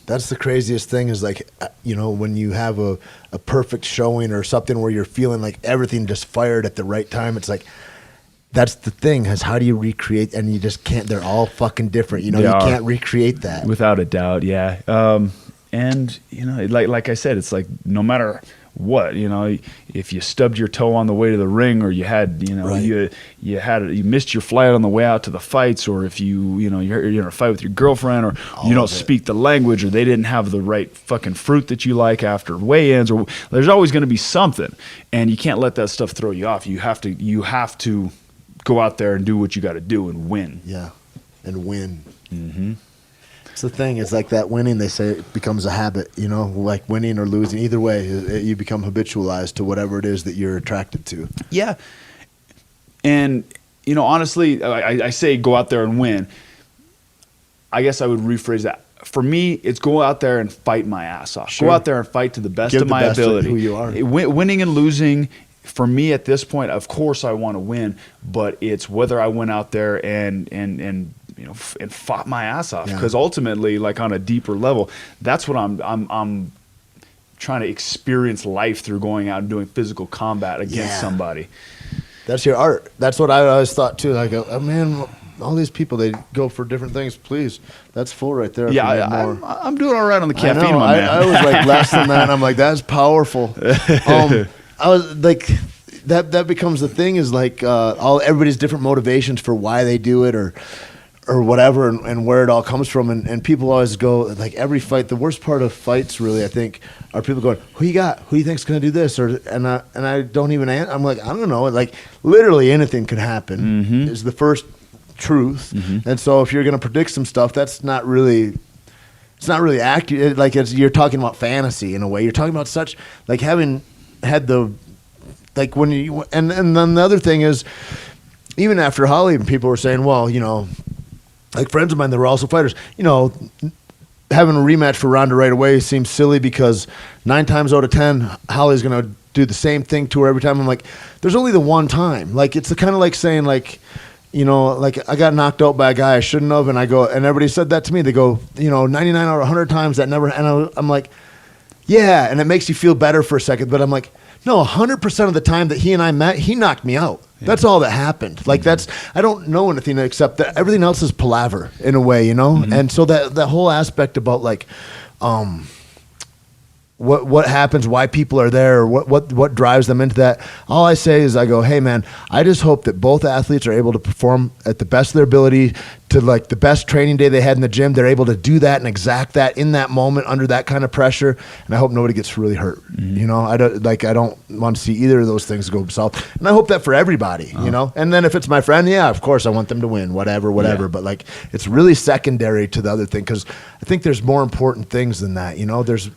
That's the craziest thing is like, when you have a perfect showing or something where you're feeling like everything just fired at the right time. It's like, that's the thing is how do you recreate, and you just can't. They're all fucking different. You can't recreate that without a doubt. Yeah. And like I said, it's like no matter what, if you stubbed your toe on the way to the ring, or you had, you missed your flight on the way out to the fights, or if you're in a fight with your girlfriend, or you don't speak the language, or they didn't have the right fucking fruit that you like after weigh-ins, or there's always going to be something, and you can't let that stuff throw you off. You have to go out there and do what you got to do and win. Yeah, and win. Mm-hmm. It's the thing. It's like that winning. They say it becomes a habit. Like winning or losing. Either way, you become habitualized to whatever it is that you're attracted to. Yeah. And honestly, I say go out there and win. I guess I would rephrase that. For me, it's go out there and fight my ass off. Sure. Go out there and fight to the best of my ability. Who you are. Winning and losing. For me at this point, of course I want to win, but it's whether I went out there and fought my ass off, because ultimately, like on a deeper level, that's what I'm trying to experience life through, going out and doing physical combat against somebody. That's your art. That's what I always thought too. I go, oh man, all these people, they go for different things. Please, that's full right there. Yeah, I'm doing all right on the caffeine, my man. I was like less than that. I'm like, that's powerful. I was like, that becomes the thing is like everybody's different motivations for why they do it or whatever, and where it all comes from. And people always go, like every fight, the worst part of fights really, I think, are people going, who you got? Who do you think's going to do this? And I don't even answer. I'm like, I don't know. Like literally anything could happen is the first truth. Mm-hmm. And so if you're going to predict some stuff, that's not really... It's not really accurate. Like you're talking about fantasy in a way. You're talking about such like having had the like when you and then the other thing is even after Holly, people were saying, well, like friends of mine that were also fighters, having a rematch for Ronda right away seems silly because 9 times out of 10 Holly's gonna do the same thing to her every time. I'm like, there's only the one time. Like it's kind of like saying like. Like I got knocked out by a guy I shouldn't have, and I go, and everybody said that to me. They go, 99 out of 100 times that never, and I'm like, yeah, and it makes you feel better for a second, but I'm like, no, 100% of the time that he and I met, he knocked me out. Yeah. That's all that happened. Like I don't know anything except that everything else is palaver in a way, Mm-hmm. And so that whole aspect about like, what happens, why people are there, or what drives them into that. All I say is I go, hey man, I just hope that both athletes are able to perform at the best of their ability to like the best training day they had in the gym. They're able to do that and exact that in that moment under that kind of pressure. And I hope nobody gets really hurt. You know, I don't want to see either of those things go south. And I hope that for everybody, you know. And then if it's my friend, yeah, of course I want them to win, whatever. Yeah. But like, it's really secondary to the other thing, because I think there's more important things than that. You know, there's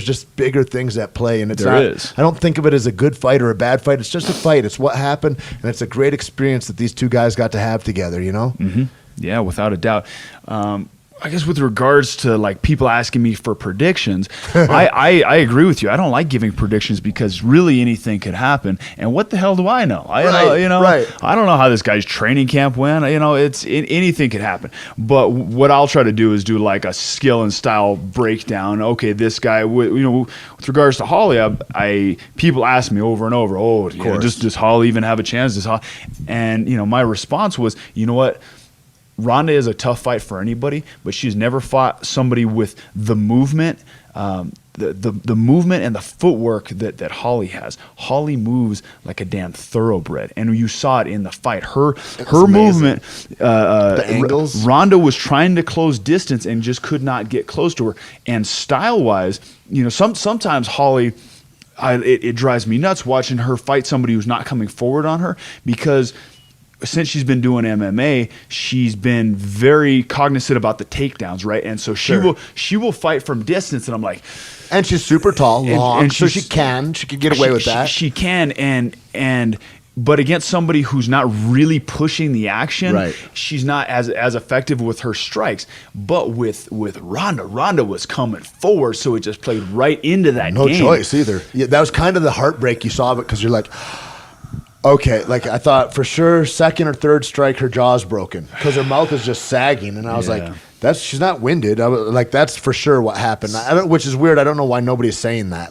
just bigger things at play, and it's I don't think of it as a good fight or a bad fight. It's just a fight. It's what happened, and it's a great experience that these two guys got to have together. You know. Mm-hmm. Yeah, without a doubt. I guess with regards to like people asking me for predictions, I agree with you. I don't like giving predictions because really anything could happen. And what the hell do I know? I don't know how this guy's training camp went. You know, anything could happen. But what I'll try to do is do like a skill and style breakdown. Okay, this guy, with regards to Holly, people ask me over and over, does Holly even have a chance? And my response was, you know what? Ronda is a tough fight for anybody, but she's never fought somebody with the movement, the movement and the footwork that Holly has. Holly moves like a damn thoroughbred, and you saw it in the fight. Her movement, the angles. Ronda was trying to close distance and just could not get close to her. And style wise, sometimes Holly. It drives me nuts watching her fight somebody who's not coming forward on her, because since she's been doing MMA, she's been very cognizant about the takedowns, right? And so she will fight from distance, and I'm like, and she's super tall, long, and so she can get away with that. She can, but against somebody who's not really pushing the action, right, she's not as effective with her strikes. But with Ronda was coming forward, so it just played right into that game. No choice either. Yeah, that was kind of the heartbreak you saw of it, because you're like, okay, like I thought for sure second or third strike her jaw's broken because her mouth is just sagging, and I was like, she's not winded. I was like, that's for sure what happened. Which is weird. I don't know why nobody's saying that.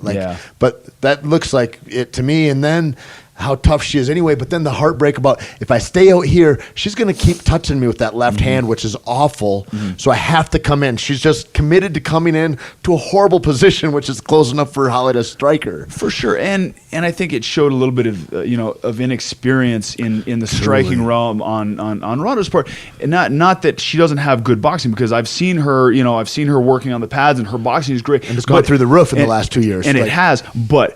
But that looks like it to me. And then how tough she is anyway, but then the heartbreak about if I stay out here, she's going to keep touching me with that left hand, which is awful. So I have to come in. She's just committed to coming in to a horrible position, which is close enough for Holly to strike her. For sure. And I think it showed a little bit of of inexperience in the striking realm on Ronda's part. And not that she doesn't have good boxing, because I've seen her working on the pads, and her boxing is great. And it's gone through the roof in the last 2 years. And it has, but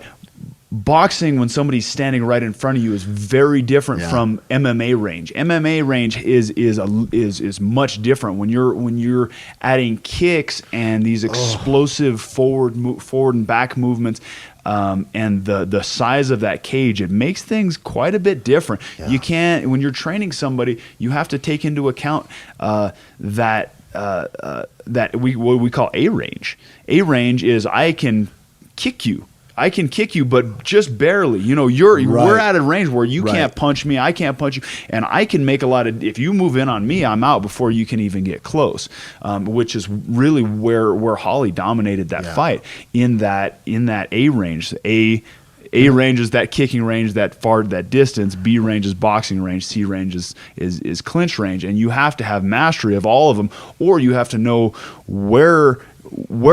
boxing, when somebody's standing right in front of you, is very different from MMA range. MMA range is much different when you're adding kicks and these explosive forward and back movements, and the size of that cage. It makes things quite a bit different. You can't, when you're training somebody, you have to take into account that what we call A range. A range is I can kick you, but just barely. We're at a range where you can't punch me, I can't punch you, and I can make a lot of. If you move in on me, I'm out before you can even get close. Which is really where Holly dominated that fight in that A range. A range is that kicking range, that distance. B range is boxing range. C range is clinch range, and you have to have mastery of all of them, or you have to know where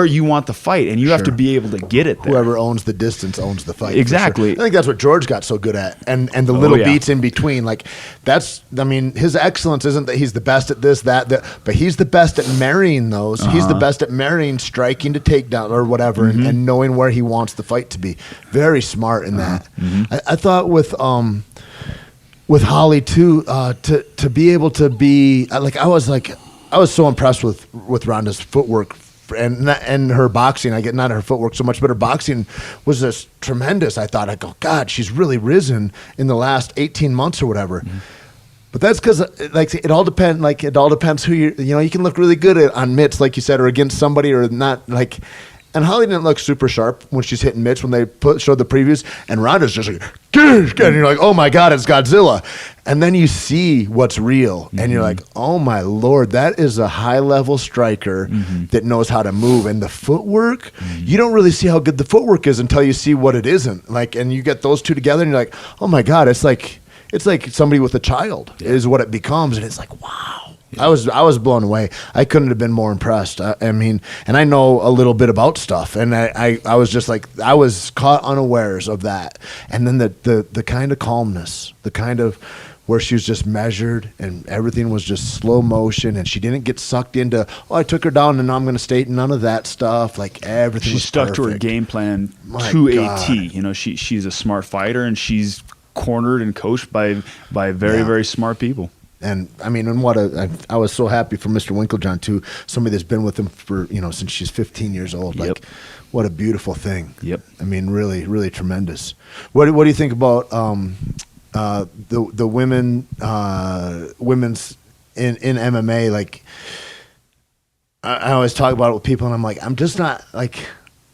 you want the fight, and you have to be able to get it there. Whoever owns the distance owns the fight. Exactly. Sure. I think that's what George got so good at, and the little beats in between. Like his excellence isn't that he's the best at this, that, but he's the best at marrying those. He's the best at marrying striking to takedown or whatever, and knowing where he wants the fight to be. Very smart in that. I thought with Holly too, to be able to be I was so impressed with Ronda's footwork. And her boxing, not her footwork so much, but her boxing was just tremendous. I thought, God, she's really risen in the last 18 months or whatever. But that's because, it all depends. It all depends who you can look really good on mitts, like you said, or against somebody, or not. And Holly didn't look super sharp when she's hitting mitts when they showed the previews. And Ronda's just like, and you're like, oh my God, it's Godzilla. And then you see what's real, and you're like, oh my Lord, that is a high level striker that knows how to move. And the footwork, you don't really see how good the footwork is until you see what it isn't. And you get those two together, and you're like, oh my God, it's like somebody with a child is what it becomes. And it's like, wow. I was blown away. I couldn't have been more impressed. And I know a little bit about stuff, and I was just like, I was caught unawares of that. And then the kind of calmness, the kind of where she was just measured and everything was just slow motion, and she didn't get sucked into, I took her down and now I'm going to state none of that stuff. Like everything She was stuck perfect. to her game plan My to God. a T. You know, she's a smart fighter, and she's cornered and coached by very, very smart people. And I mean, and I was so happy for Mr. Winklejohn too. Somebody that's been with him for, since she's 15 years old. Yep. Like, what a beautiful thing. Yep. I mean, really, really tremendous. What do you think about the women's in MMA? Like, I always talk about it with people, and I'm like, I'm just not like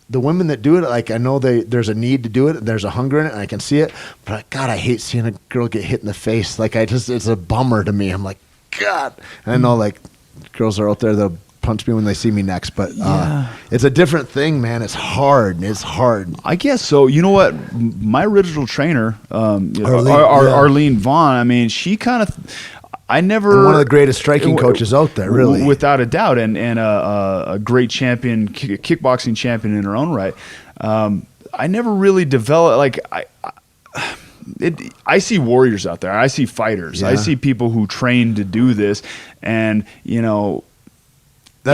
the women that do it. Like, I know there's a need to do it. There's a hunger in it, and I can see it. But God, I hate seeing a girl get hit in the face. Like, it's a bummer to me. I'm like, God. And I know like girls are out there that'll punch me when they see me next, but it's a different thing, man. It's hard. It's hard. I guess so. You know what? My original trainer, Arlene, Arlene Vaughn. I mean, she kind of. And one of the greatest striking coaches out there, really, without a doubt, and a great champion, kickboxing champion in her own right. I never really developed like I see warriors out there. I see fighters. Yeah. I see people who train to do this, and that's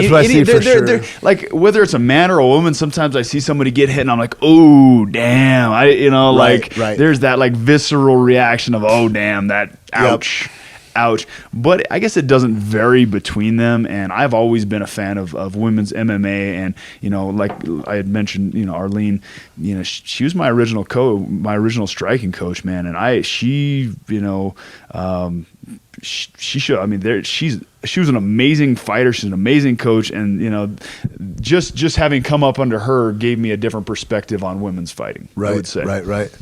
what I see for sure. Like whether it's a man or a woman, sometimes I see somebody get hit, and I'm like, oh damn! Right. There's that like visceral reaction of oh damn, that ouch. Ouch. But I guess it doesn't vary between them, and I've always been a fan of women's MMA, and like I had mentioned, Arlene, she was my original striking coach, man, and she showed. I mean, she was an amazing fighter. She's an amazing coach, and just having come up under her gave me a different perspective on women's fighting. Right. I would say. Right.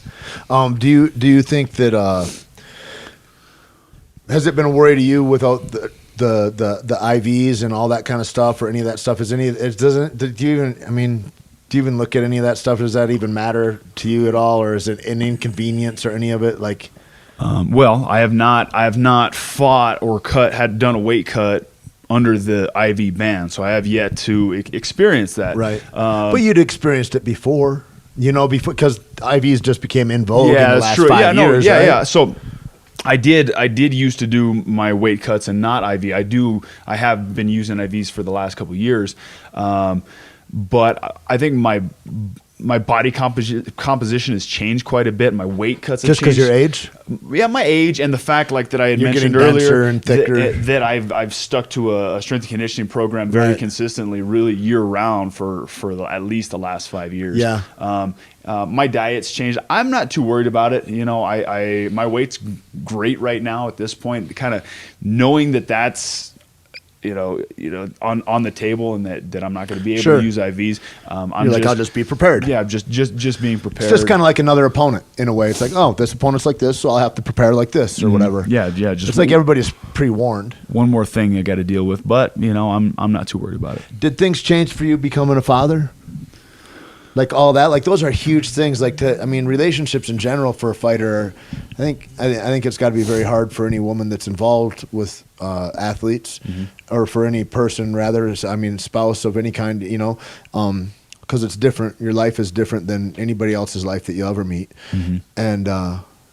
Do you think that? Has it been a worry to you without the IVs and all that kind of stuff, or any of that stuff? Do you even look at any of that stuff? Does that even matter to you at all, or is it an inconvenience or any of it? Like, well, I have not fought or done a weight cut under the IV ban, so I have yet to experience that. Right, but you'd experienced it before, because IVs just became in vogue in the last 5 years. Yeah. So. I did used to do my weight cuts and not IV. I have been using IVs for the last couple of years, but I think my body composition has changed quite a bit. My weight cuts have just because changed. your age. Yeah, my age and the fact like that I had You're mentioned getting earlier denser and thicker. that I've stuck to a strength and conditioning program very consistently, really year round for at least the last 5 years. Yeah. My diet's changed. I'm not too worried about it. My weight's great right now at this point. Kind of knowing that's on the table, and that I'm not going to be able to use IVs. I'll just be prepared. Yeah, just being prepared. It's just kind of like another opponent in a way. It's like, oh, this opponent's like this, so I'll have to prepare like this or whatever. Yeah. Just it's like everybody's pre-warned. One more thing I got to deal with, but I'm not too worried about it. Did things change for you becoming a father? Like all that, like those are huge things. Like relationships in general for a fighter. I think it's got to be very hard for any woman that's involved with athletes, or for any person rather. Spouse of any kind. Because it's different. Your life is different than anybody else's life that you'll ever meet. And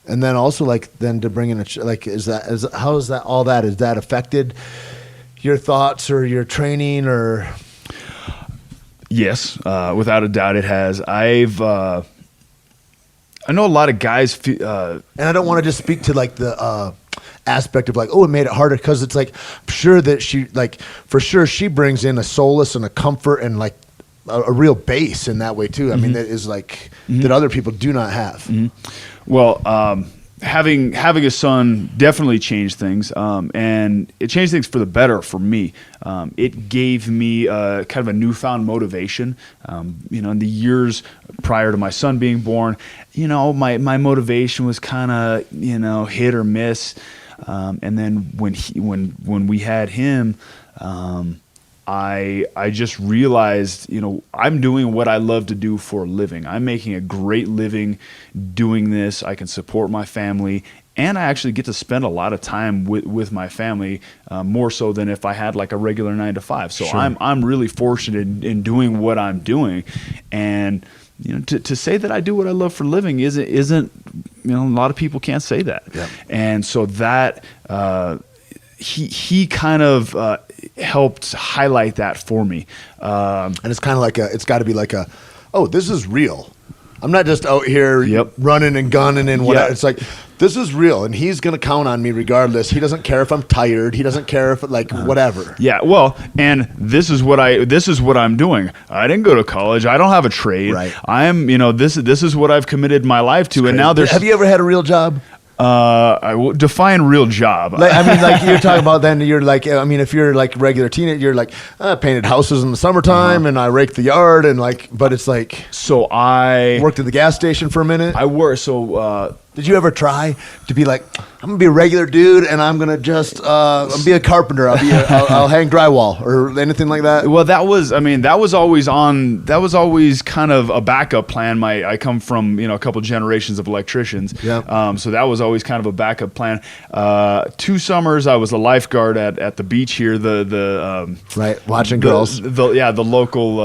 then also then to bring in is that affected your thoughts or your training or? Yes, without a doubt it has. I know a lot of guys and I don't want to just speak to like the aspect of like, oh, it made it harder, because it's like, I'm sure that she brings in a solace and a comfort and like a real base in that way too. I mean, that is like that other people do not have. Well, having a son definitely changed things, and it changed things for the better for me. It gave me kind of a newfound motivation. In the years prior to my son being born, my motivation was kind of hit or miss, and then when we had him, I just realized, I'm doing what I love to do for a living. I'm making a great living doing this. I can support my family, and I actually get to spend a lot of time with my family, more so than if I had like a regular 9 to 5. So sure. I'm really fortunate in doing what I'm doing, and to say that I do what I love for a living isn't a lot of people can't say that. Yeah. And so that he kind of helped highlight that for me. And it's kind of like it's got to be like oh, this is real. I'm not just out here running and gunning and whatever. Yeah. It's like, this is real, and he's going to count on me regardless. He doesn't care if I'm tired. He doesn't care if whatever. Yeah, well, and this is what I'm doing. I didn't go to college. I don't have a trade. Right. I am, this is what I've committed my life to. And now Have you ever had a real job? I will define real job. Like you're talking about then you're like, if you're like regular teenager, you're like, I painted houses in the summertime and I raked the yard and but it's like, so I worked at the gas station for a minute. Did you ever try to be like, I'm gonna be a regular dude and I'm gonna just I'll be a carpenter. I'll hang drywall or anything like that? Well, that was always kind of a backup plan. I come from a couple generations of electricians. Yeah. So that was always kind of a backup plan. 2 summers I was a lifeguard at the beach here. Watching girls. The local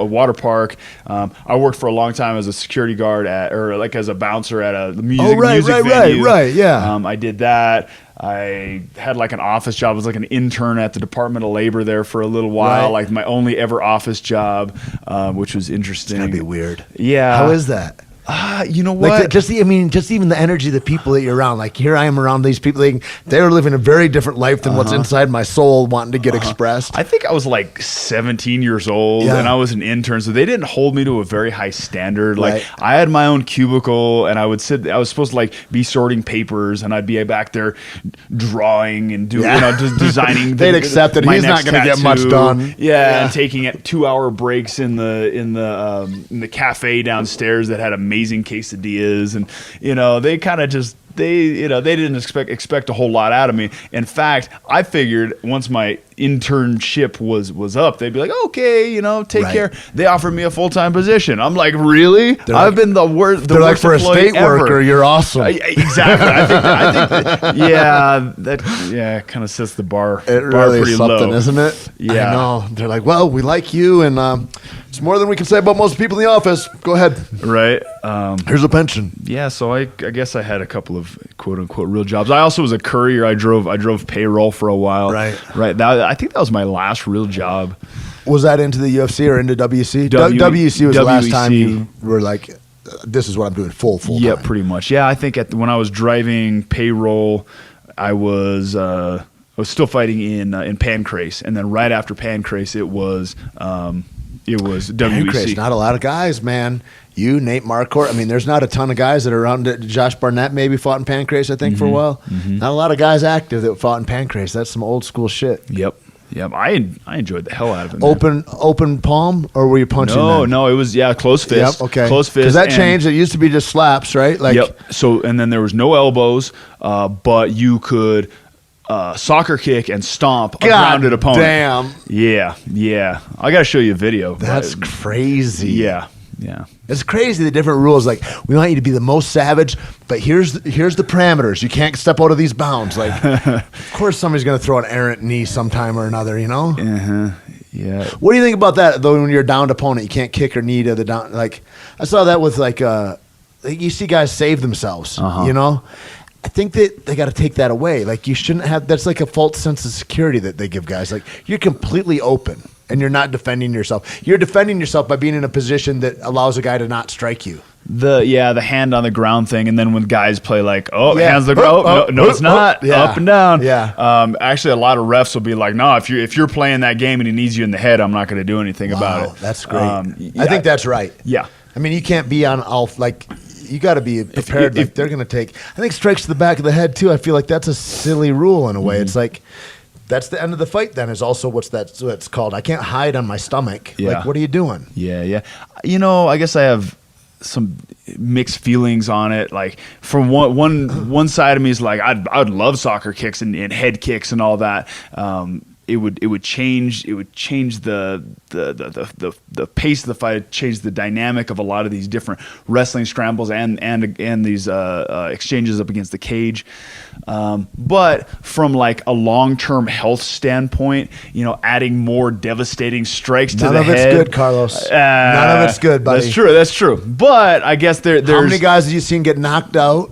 water park. I worked for a long time as a security guard as a bouncer at a music venue. Yeah. I did that. I had like an office job. I was like an intern at the Department of Labor there for a little while, like my only ever office job, which was interesting. It's gotta be weird. Yeah. How is that? You know what? Like just even the energy of the people that you're around. Like here I am around these people. They're living a very different life than what's inside my soul wanting to get expressed. I think I was like 17 years old and I was an intern, so they didn't hold me to a very high standard. Like I had my own cubicle and I was supposed to like be sorting papers and I'd be back there drawing and doing, designing. They'd accept that he's not going to get much done. Yeah, and taking 2-hour breaks in the cafe downstairs that had amazing quesadillas, and they kind of just they didn't expect a whole lot out of me. In fact, I figured once my internship was up, they'd be like, okay, take care. They offered me a full-time position. I'm like, really? I've been the worst. They're like, for a state worker, you're awesome. Exactly. I think that kind of sets the bar. It really pretty is something, low. Isn't it? Yeah. I know. They're like, well, we like you, and it's more than we can say about most people in the office. Go ahead. Right. Here's a pension. Yeah. So I guess I had a couple of quote unquote real jobs. I also was a courier. I drove payroll for a while. Right. I think that was my last real job. Was that into the UFC or into WC? WC was the last time you were like, this is what I'm doing full time. Yeah, pretty much. Yeah, I think when I was driving payroll, I was still fighting in Pancrase, and then right after Pancrase, it was WEC. Pancrase, not a lot of guys, man. You, Nate Marquardt. there's not a ton of guys that are around. Josh Barnett maybe fought in Pancrase, I think, for a while. Mm-hmm. Not a lot of guys active that fought in Pancrase. That's some old school shit. Yep. I enjoyed the hell out of it. Open palm, or were you punching? No, it was close fist. Yep, okay, close fist. Because that changed. It used to be just slaps, right? So and then there was no elbows, but you could soccer kick and stomp a grounded opponent. Damn. Yeah. I got to show you a video. That's crazy. Yeah. It's crazy, the different rules. Like, we want you to be the most savage, but here's the parameters. You can't step out of these bounds. Like, of course somebody's going to throw an errant knee sometime or another, Uh-huh. Yeah. What do you think about that, though, when you're a downed opponent, you can't kick or knee to the down? Like, I saw that with, you see guys save themselves, I think that they got to take that away. Like, you shouldn't have – that's like a false sense of security that they give guys. Like, you're completely open. And you're not defending yourself. You're defending yourself by being in a position that allows a guy to not strike you. The hand on the ground thing, and then when guys play hands on the ground, no, it's not. Yeah. Up and down. Yeah. Actually, a lot of refs will be like, no, if you're playing that game and he needs you in the head, I'm not going to do anything about it. That's great. I think that's right. Yeah. You can't be on you got to be prepared. If they're going to take, I think strikes to the back of the head too. I feel like that's a silly rule in a way. Mm-hmm. It's like, that's the end of the fight then, is also what it's called. I can't hide on my stomach. Yeah. Like, what are you doing? Yeah. I guess I have some mixed feelings on it. Like, from one side of me is like, I'd love soccer kicks and head kicks and all that. It would change the pace of the fight, change the dynamic of a lot of these different wrestling scrambles and these exchanges up against the cage. But from like a long-term health standpoint, adding more devastating strikes to the head. None of it's good, Carlos. None of it's good, buddy. That's true. But I guess there's... How many guys have you seen get knocked out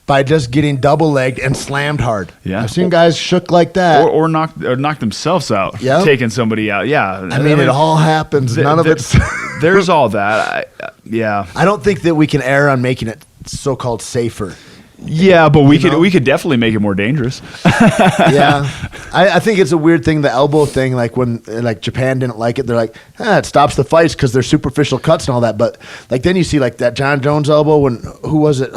by just getting double-legged and slammed hard? Yeah. I've seen guys shook like that. Or knock themselves out, taking somebody out. Yeah. I mean, it all happens. None of it's... There's all that. I don't think that we can err on making it so-called safer. Yeah, but we could definitely make it more dangerous. Yeah. I think it's a weird thing, the elbow thing, like when like Japan didn't like it, they're like, it stops the fights because they're superficial cuts and all that. But like then you see like that John Jones elbow who was it?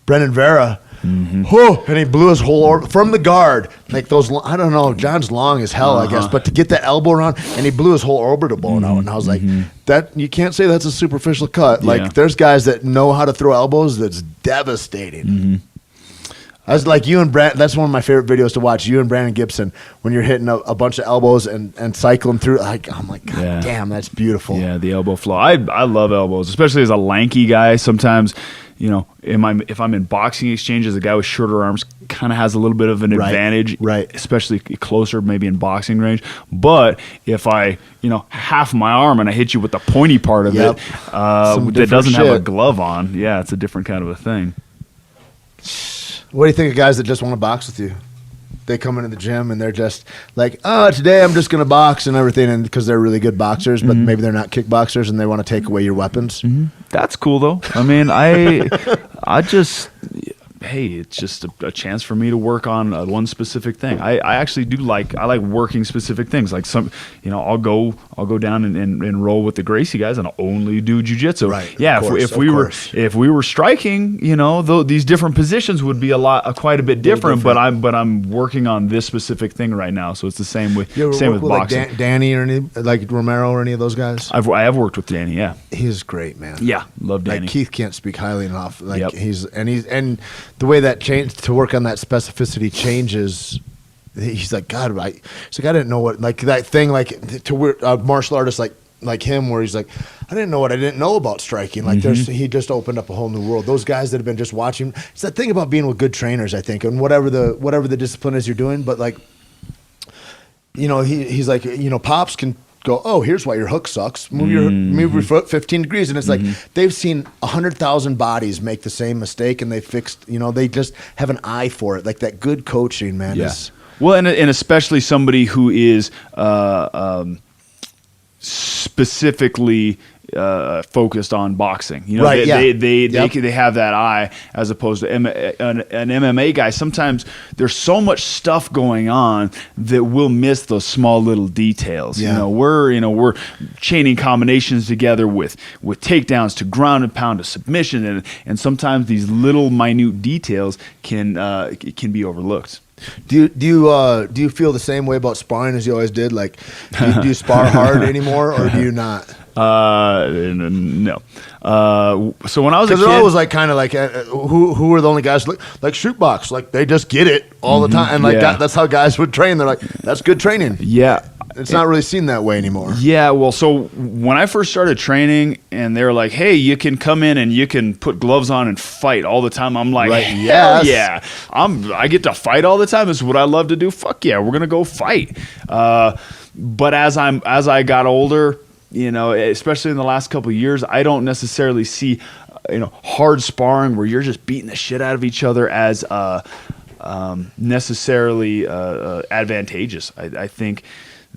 Brendan Vera. Mm-hmm. And he blew his whole from the guard, like those. I don't know. John's long as hell, I guess, but to get that elbow around, and he blew his whole orbital bone out, and I was like, that you can't say that's a superficial cut. Like there's guys that know how to throw elbows that's devastating. I was like you and Brand. That's one of my favorite videos to watch. You and Brandon Gibson when you're hitting a bunch of elbows and cycling through. I'm like, God damn, that's beautiful. Yeah, the elbow flow. I love elbows, especially as a lanky guy. Sometimes. If I'm in boxing exchanges, a guy with shorter arms kind of has a little bit of an advantage, right? Especially closer, maybe in boxing range. But if I, half my arm and I hit you with the pointy part of it that doesn't have a glove on, it's a different kind of a thing. What do you think of guys that just want to box with you? They come into the gym and they're just like, today I'm just going to box and everything, and because they're really good boxers, but maybe they're not kickboxers and they want to take away your weapons. That's cool though. I mean, I just, it's just a chance for me to work on one specific thing. I actually do like working specific things. Like some, I'll go down and roll with the Gracie guys and I'll only do jiu-jitsu. Right. Yeah. If we were striking, these different positions would be quite a bit different. But I'm working on this specific thing right now. So it's the same with boxing. Like Danny or any like Romero or any of those guys. I have worked with Danny. Yeah. He's great, man. Yeah, love Danny. Like Keith can't speak highly enough. Like he's the way that to work on that specificity changes. He's like, God, I didn't know what, like that thing, like to a martial artist like him, where he's like, I didn't know what I didn't know about striking. Like he just opened up a whole new world. Those guys that have been just watching, it's that thing about being with good trainers, I think, and whatever the discipline is you're doing. But like, he's like, Pops can go, here's why your hook sucks. Move your foot 15 degrees. And it's like they've seen 100,000 bodies make the same mistake, and they fixed, they just have an eye for it. Like that good coaching, man. Yeah. Well, and especially somebody who is specifically focused on boxing. They have that eye, as opposed to an MMA guy. Sometimes there's so much stuff going on that we'll miss those small little details. We're chaining combinations together with takedowns to ground and pound to submission, and sometimes these little minute details can be overlooked. Do you feel the same way about sparring as you always did? Like, do you spar hard anymore, or do you not? No. So when I was a kid, it always like kind of like who are the only guys like shoot box, like they just get it all the time, and like that's how guys would train. They're like, that's good training. Yeah. It's not really seen that way anymore. Yeah, well, so when I first started training and they were like, hey, you can come in and you can put gloves on and fight all the time. I'm like, hell yeah. I get to fight all the time. This is what I love to do. Fuck yeah, we're going to go fight. But as I got older, especially in the last couple of years, I don't necessarily see, hard sparring where you're just beating the shit out of each other as necessarily advantageous. I think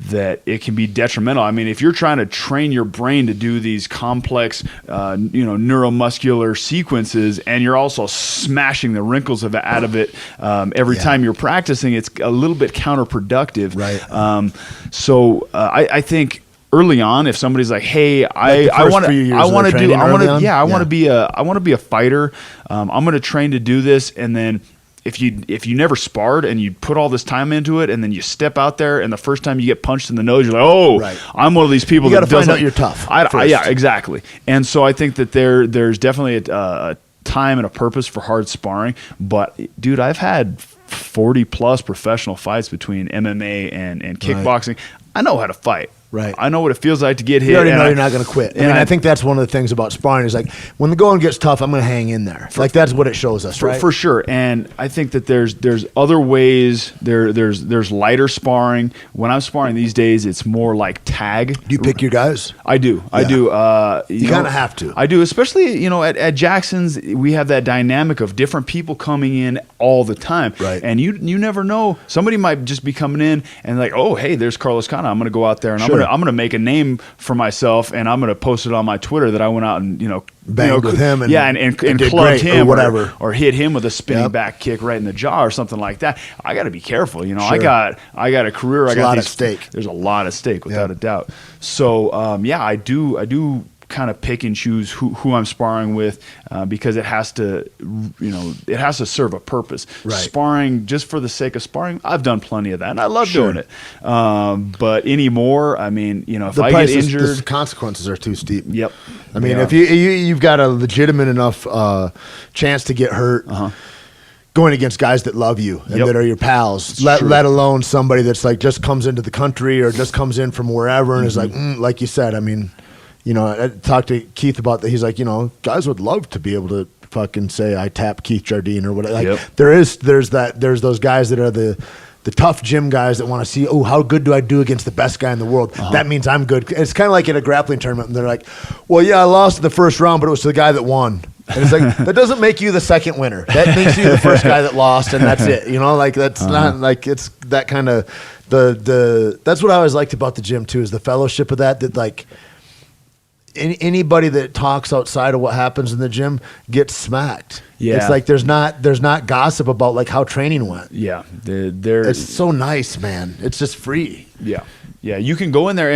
that it can be detrimental. I mean, if you're trying to train your brain to do these complex, neuromuscular sequences, and you're also smashing the wrinkles out of it every time you're practicing, it's a little bit counterproductive. Right. So I think early on, if somebody's like, "Hey, I want to be a fighter. I'm going to train to do this," and then if you never sparred and you put all this time into it, and then you step out there and the first time you get punched in the nose, you're like, "Oh, I'm one of these people." You got to find out you're tough. Yeah, exactly. And so I think that there's definitely a time and a purpose for hard sparring. But dude, I've had 40 plus professional fights between MMA and kickboxing. I know how to fight. Right. I know what it feels like to get hit. You already know you're not going to quit. I think that's one of the things about sparring is like when the going gets tough, I'm going to hang in there. Like that's what it shows us, right? For sure. And I think that there's other ways. There's lighter sparring. When I'm sparring these days, it's more like tag. Do you pick your guys? I do. I do. You kind of have to. I do, especially at Jackson's. We have that dynamic of different people coming in all the time, right? And you never know. Somebody might just be coming in and like, oh, hey, there's Carlos Condit. I'm going to go out there and I'm gonna make a name for myself, and I'm gonna post it on my Twitter that I went out and banged with him and clubbed him or whatever, or hit him with a spinning back kick right in the jaw or something like that. I got to be careful. Sure. I got a career. There's I got a lot at stake. There's a lot at stake without a doubt. So I do kind of pick and choose who I'm sparring with because it has to serve a purpose. Right. Sparring just for the sake of sparring, I've done plenty of that, and I love doing it. But anymore, I mean, if I get injured, the consequences are too steep. Yep. I mean, if you've got a legitimate enough chance to get hurt. Going against guys that love you and that are your pals, let alone somebody that's like just comes into the country or just comes in from wherever and is like you said, I mean, I talked to Keith about that. He's like, guys would love to be able to fucking say I tap Keith Jardine or whatever. Like, there's those guys that are the tough gym guys that want to see, oh, how good do I do against the best guy in the world? That means I'm good. It's kind of like in a grappling tournament. And they're like, well, yeah, I lost in the first round, but it was to the guy that won. And it's like, that doesn't make you the second winner. That makes you the first guy that lost, and that's it. Like that's not like it's that kind of that's what I always liked about the gym too, is the fellowship of that like anybody that talks outside of what happens in the gym gets smacked. Yeah. It's like there's not gossip about like how training went. Yeah. It's so nice, man. It's just free. Yeah. Yeah. You can go in there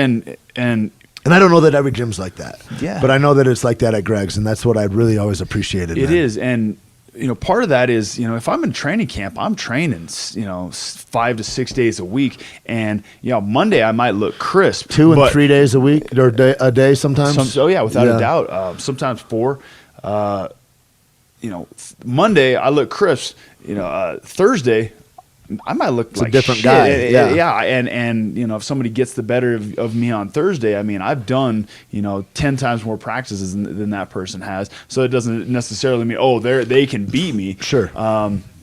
and I don't know that every gym's like that. Yeah. But I know that it's like that at Greg's, and that's what I really always appreciated. It is. And part of that is, if I'm in training camp, I'm training, 5 to 6 days a week. And, Monday I might look crisp. 2 and 3 days a week or a day sometimes? Without a doubt. Sometimes 4. Monday I look crisp. Thursday I might look like a different shit. guy. And if somebody gets the better of me on Thursday, I mean, I've done 10 times more practices than that person has. So it doesn't necessarily mean they can beat me. Sure.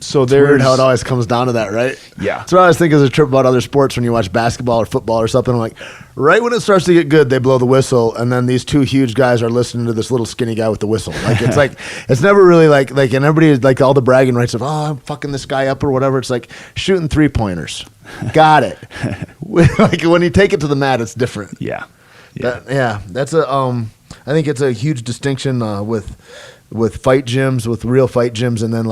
So it's weird how it always comes down to that, right? Yeah. That's what I always think is a trip about other sports when you watch basketball or football or something. I'm like, right when it starts to get good, they blow the whistle, and then these two huge guys are listening to this little skinny guy with the whistle. Like it's never really like, and everybody like all the bragging rights of I'm fucking this guy up or whatever. It's like shooting 3-pointers. Got it. Like when you take it to the mat, it's different. Yeah. That's I think it's a huge distinction with fight gyms, with real fight gyms, and then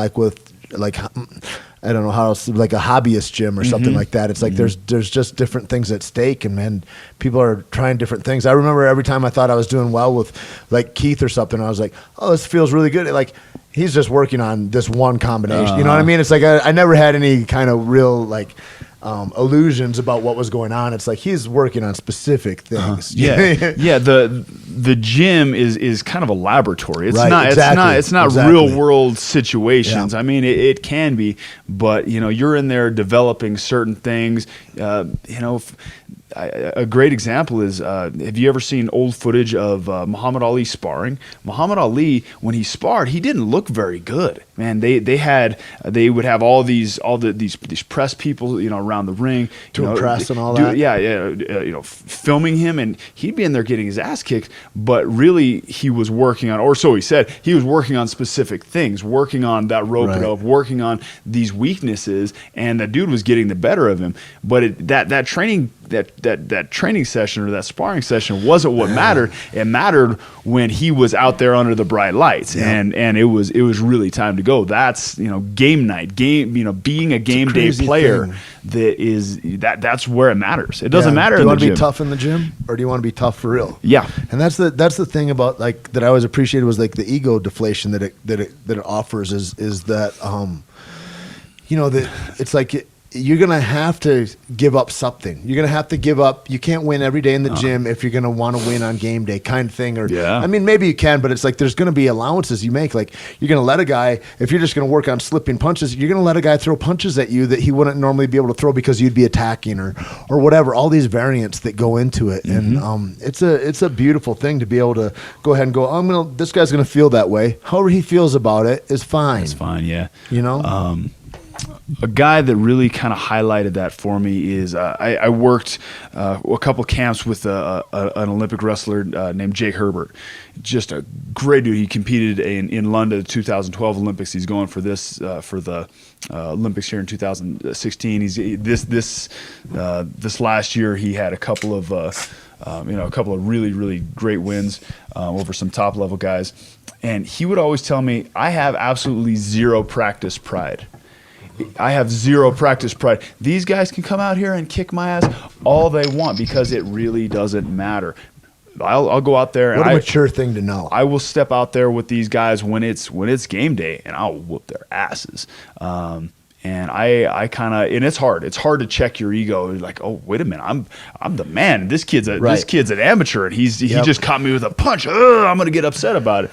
I don't know how else, like a hobbyist gym or something like that. It's like there's just different things at stake, and man, people are trying different things. I remember every time I thought I was doing well with like Keith or something, I was like, oh, this feels really good. Like he's just working on this one combination. You know what I mean? It's like I never had any kind of real like illusions about what was going on. It's like he's working on specific things. The gym is kind of a laboratory. It's right, not exactly, it's not real world situations. I mean, it can be, but you're in there developing certain things. A great example is, have you ever seen old footage of Muhammad Ali sparring? Muhammad Ali, when he sparred, he didn't look very good. Man, they would have all these press people, around the ring to impress and all that. Filming him, and he'd be in there getting his ass kicked. But really, he was working on, or so he said, he was working on specific things, working on that rope up, working on these weaknesses, and the dude was getting the better of him. But that training. That training session or that sparring session wasn't what mattered. It mattered when he was out there under the bright lights, and it was really time to go. That's game night, being a game day player. Thing. That's where it matters. It doesn't matter. Do you want to be tough in the gym, or do you want to be tough for real? Yeah, and that's the thing about like that I always appreciated was like the ego deflation that it offers is that that it's like you're going to have to give up something. You're going to have to give up. You can't win every day in the gym if you're going to want to win on game day kind of thing. Or, I mean, maybe you can, but it's like there's going to be allowances you make. Like you're going to let a guy, if you're just going to work on slipping punches, you're going to let a guy throw punches at you that he wouldn't normally be able to throw because you'd be attacking or whatever. All these variants that go into it. And it's a beautiful thing to be able to go ahead and go, this guy's going to feel that way. However he feels about it is fine. It's fine, yeah. You know? A guy that really kind of highlighted that for me is I worked a couple camps with an Olympic wrestler named Jake Herbert. Just a great dude. He competed in London, 2012 Olympics. He's going for this for the Olympics here in 2016. This last year he had a couple of really great wins over some top level guys, and he would always tell me, I have absolutely zero practice pride. I have zero practice pride. These guys can come out here and kick my ass all they want because it really doesn't matter. I'll go out there. What a mature thing to know. I will step out there with these guys when it's game day, and I'll whoop their asses. And I kind of, and it's hard. It's hard to check your ego. Like, oh, wait a minute, I'm the man. This kid's an amateur, and he just caught me with a punch. I'm gonna get upset about it.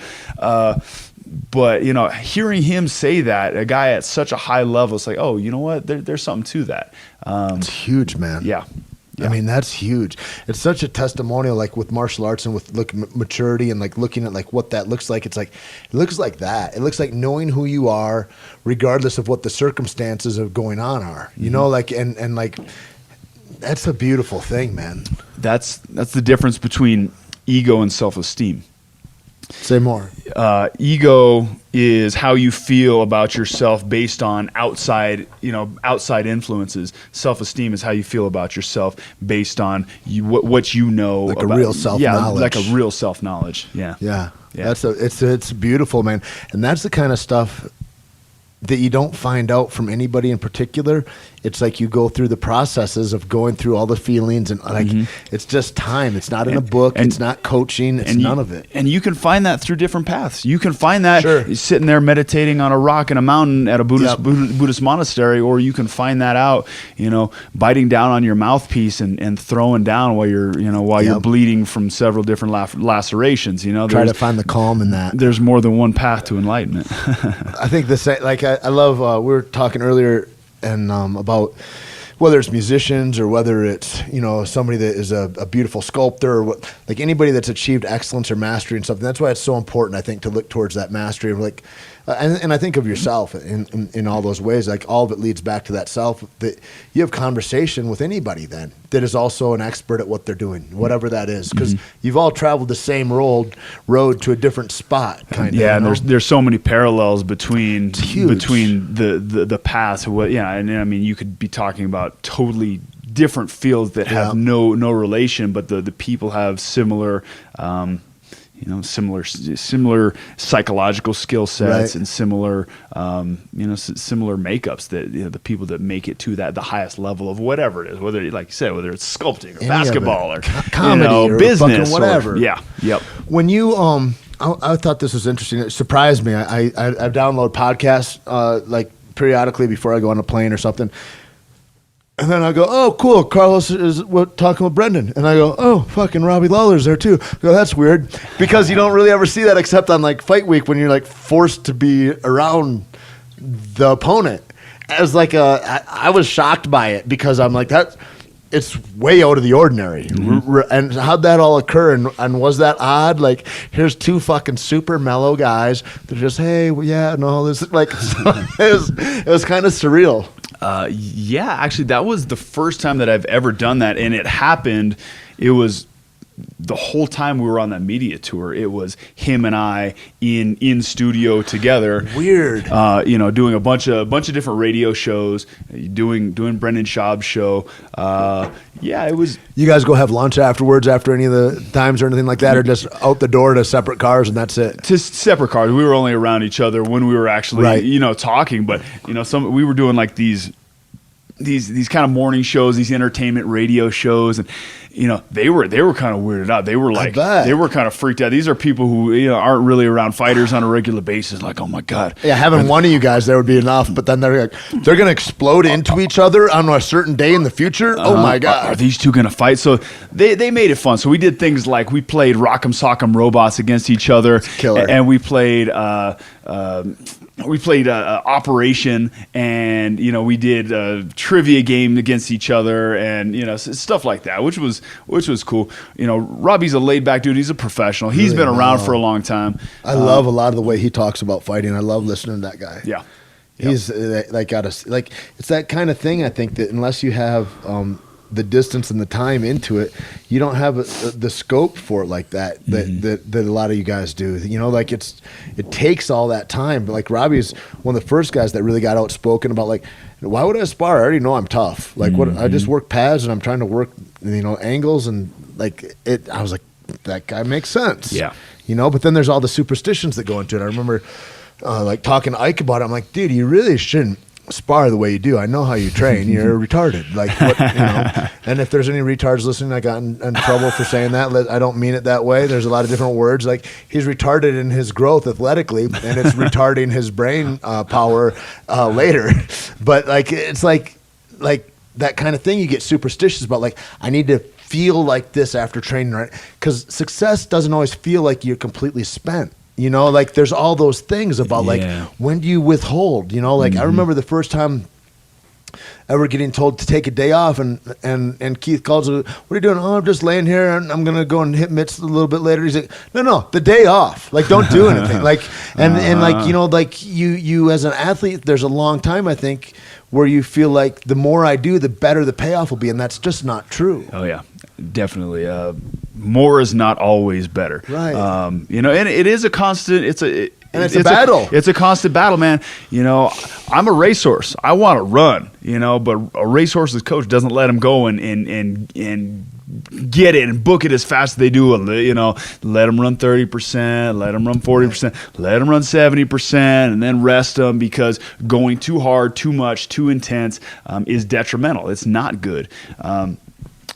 But, hearing him say that, a guy at such a high level, it's like, oh, you know what? There's something to that. It's huge, man. Yeah. I mean, that's huge. It's such a testimonial, like with martial arts and with maturity and like looking at like what that looks like. It's like, it looks like that. It looks like knowing who you are, regardless of what the circumstances of going on are, you know, like, and like, that's a beautiful thing, man. That's the difference between ego and self-esteem. Say more. Ego is how you feel about yourself based on outside influences. Self-esteem is how you feel about yourself based on what you know. Like about, a real self-knowledge. Yeah, like a real self-knowledge. Yeah. Yeah. It's beautiful, man. And that's the kind of stuff that you don't find out from anybody in particular. It's like you go through the processes of going through all the feelings and like it's just time. It's not in a book. It's not coaching. It's none of it. And you can find that through different paths. You can find that sitting there meditating on a rock in a mountain at a Buddhist monastery, or you can find that out, biting down on your mouthpiece and throwing down while you're bleeding from several different lacerations. Try to find the calm in that. There's more than one path to enlightenment. I think I love. We were talking earlier and about whether it's musicians or whether it's somebody that is a beautiful sculptor or like anybody that's achieved excellence or mastery in something. That's why it's so important, I think, to look towards that mastery of like, and I think of yourself in all those ways. Like all of it leads back to that self, that you have conversation with anybody then that is also an expert at what they're doing, whatever that is, because you've all traveled the same road to a different spot. Kind of. Yeah, and there's so many parallels between the paths. And I mean, you could be talking about totally different fields that have no relation, but the people have similar. Similar psychological skill sets and similar, similar makeups that the people that make it to the highest level of whatever it is, whether like you said, whether it's sculpting or basketball or comedy or business, whatever. Yep. When you I thought this was interesting. It surprised me. I download podcasts like periodically before I go on a plane or something. And then I go, oh, cool, Carlos is talking with Brendan. And I go, oh, fucking Robbie Lawler's there too. I go, that's weird. Because you don't really ever see that except on like fight week when you're like forced to be around the opponent. As like I was shocked by it because I'm like, it's way out of the ordinary. And how'd that all occur? And was that odd? Like, here's two fucking super mellow guys. They're just, hey, well, yeah, no, this like, it was kind of surreal. Yeah, actually, that was the first time that I've ever done that, and it happened. It was the whole time we were on that media tour. It was him and I in studio together. Weird. Doing a bunch of different radio shows, doing Brendan Schaub's show. It was. You guys go have lunch afterwards after any of the times or anything like that, or just out the door to separate cars and that's it? To separate cars. We were only around each other when we were actually, talking. But we were doing like these these kind of morning shows, these entertainment radio shows, and they were kind of weirded out. They were like they were kind of freaked out. These are people who aren't really around fighters on a regular basis. Like, oh my god, yeah, having one of you guys there would be enough. But then they're going to explode into each other on a certain day in the future. Oh my god, are these two going to fight? So they made it fun. So we did things like we played Rock'em Sock'em Robots against each other, and we played. Operation, and we did a trivia game against each other, and stuff like that, which was cool. Robbie's a laid back dude. He's a professional. He's been around for a long time. I love a lot of the way he talks about fighting. I love listening to that guy. Yeah, he's it's that kind of thing. I think that unless you have the distance and the time into it, you don't have the scope for it like that a lot of you guys do. It takes all that time. But like Robbie's one of the first guys that really got outspoken about like, why would I spar? I already know I'm tough. Like what I just work pads and I'm trying to work angles and like it. I was like, that guy makes sense. Yeah. But then there's all the superstitions that go into it. I remember like talking to Ike about it. I'm like, dude, you really shouldn't spar the way you do. I know how you train. You're retarded. Like, and if there's any retards listening, I got in trouble for saying that. I don't mean it that way. There's a lot of different words. Like, he's retarded in his growth athletically, and it's retarding his brain power later. But like, it's like that kind of thing. You get superstitious about. Like, I need to feel like this after training, right? Because success doesn't always feel like you're completely spent. Like there's all those things about like, when do you withhold? Like I remember the first time ever getting told to take a day off, and Keith calls, what are you doing? Oh, I'm just laying here and I'm going to go and hit mitts a little bit later. He's like, no, the day off. Like, don't do anything. Like, and like, like you as an athlete, there's a long time, I think, where you feel like the more I do, the better the payoff will be. And that's just not true. Oh yeah, definitely. More is not always better. Right. And it is a constant, it's a battle. It's a constant battle, man. I'm a racehorse. I want to run, but a racehorse's coach doesn't let him go and get it and book it as fast as they do. Let him run 30%, let him run 40%, let him run 70%, and then rest them, because going too hard, too much, too intense is detrimental. It's not good.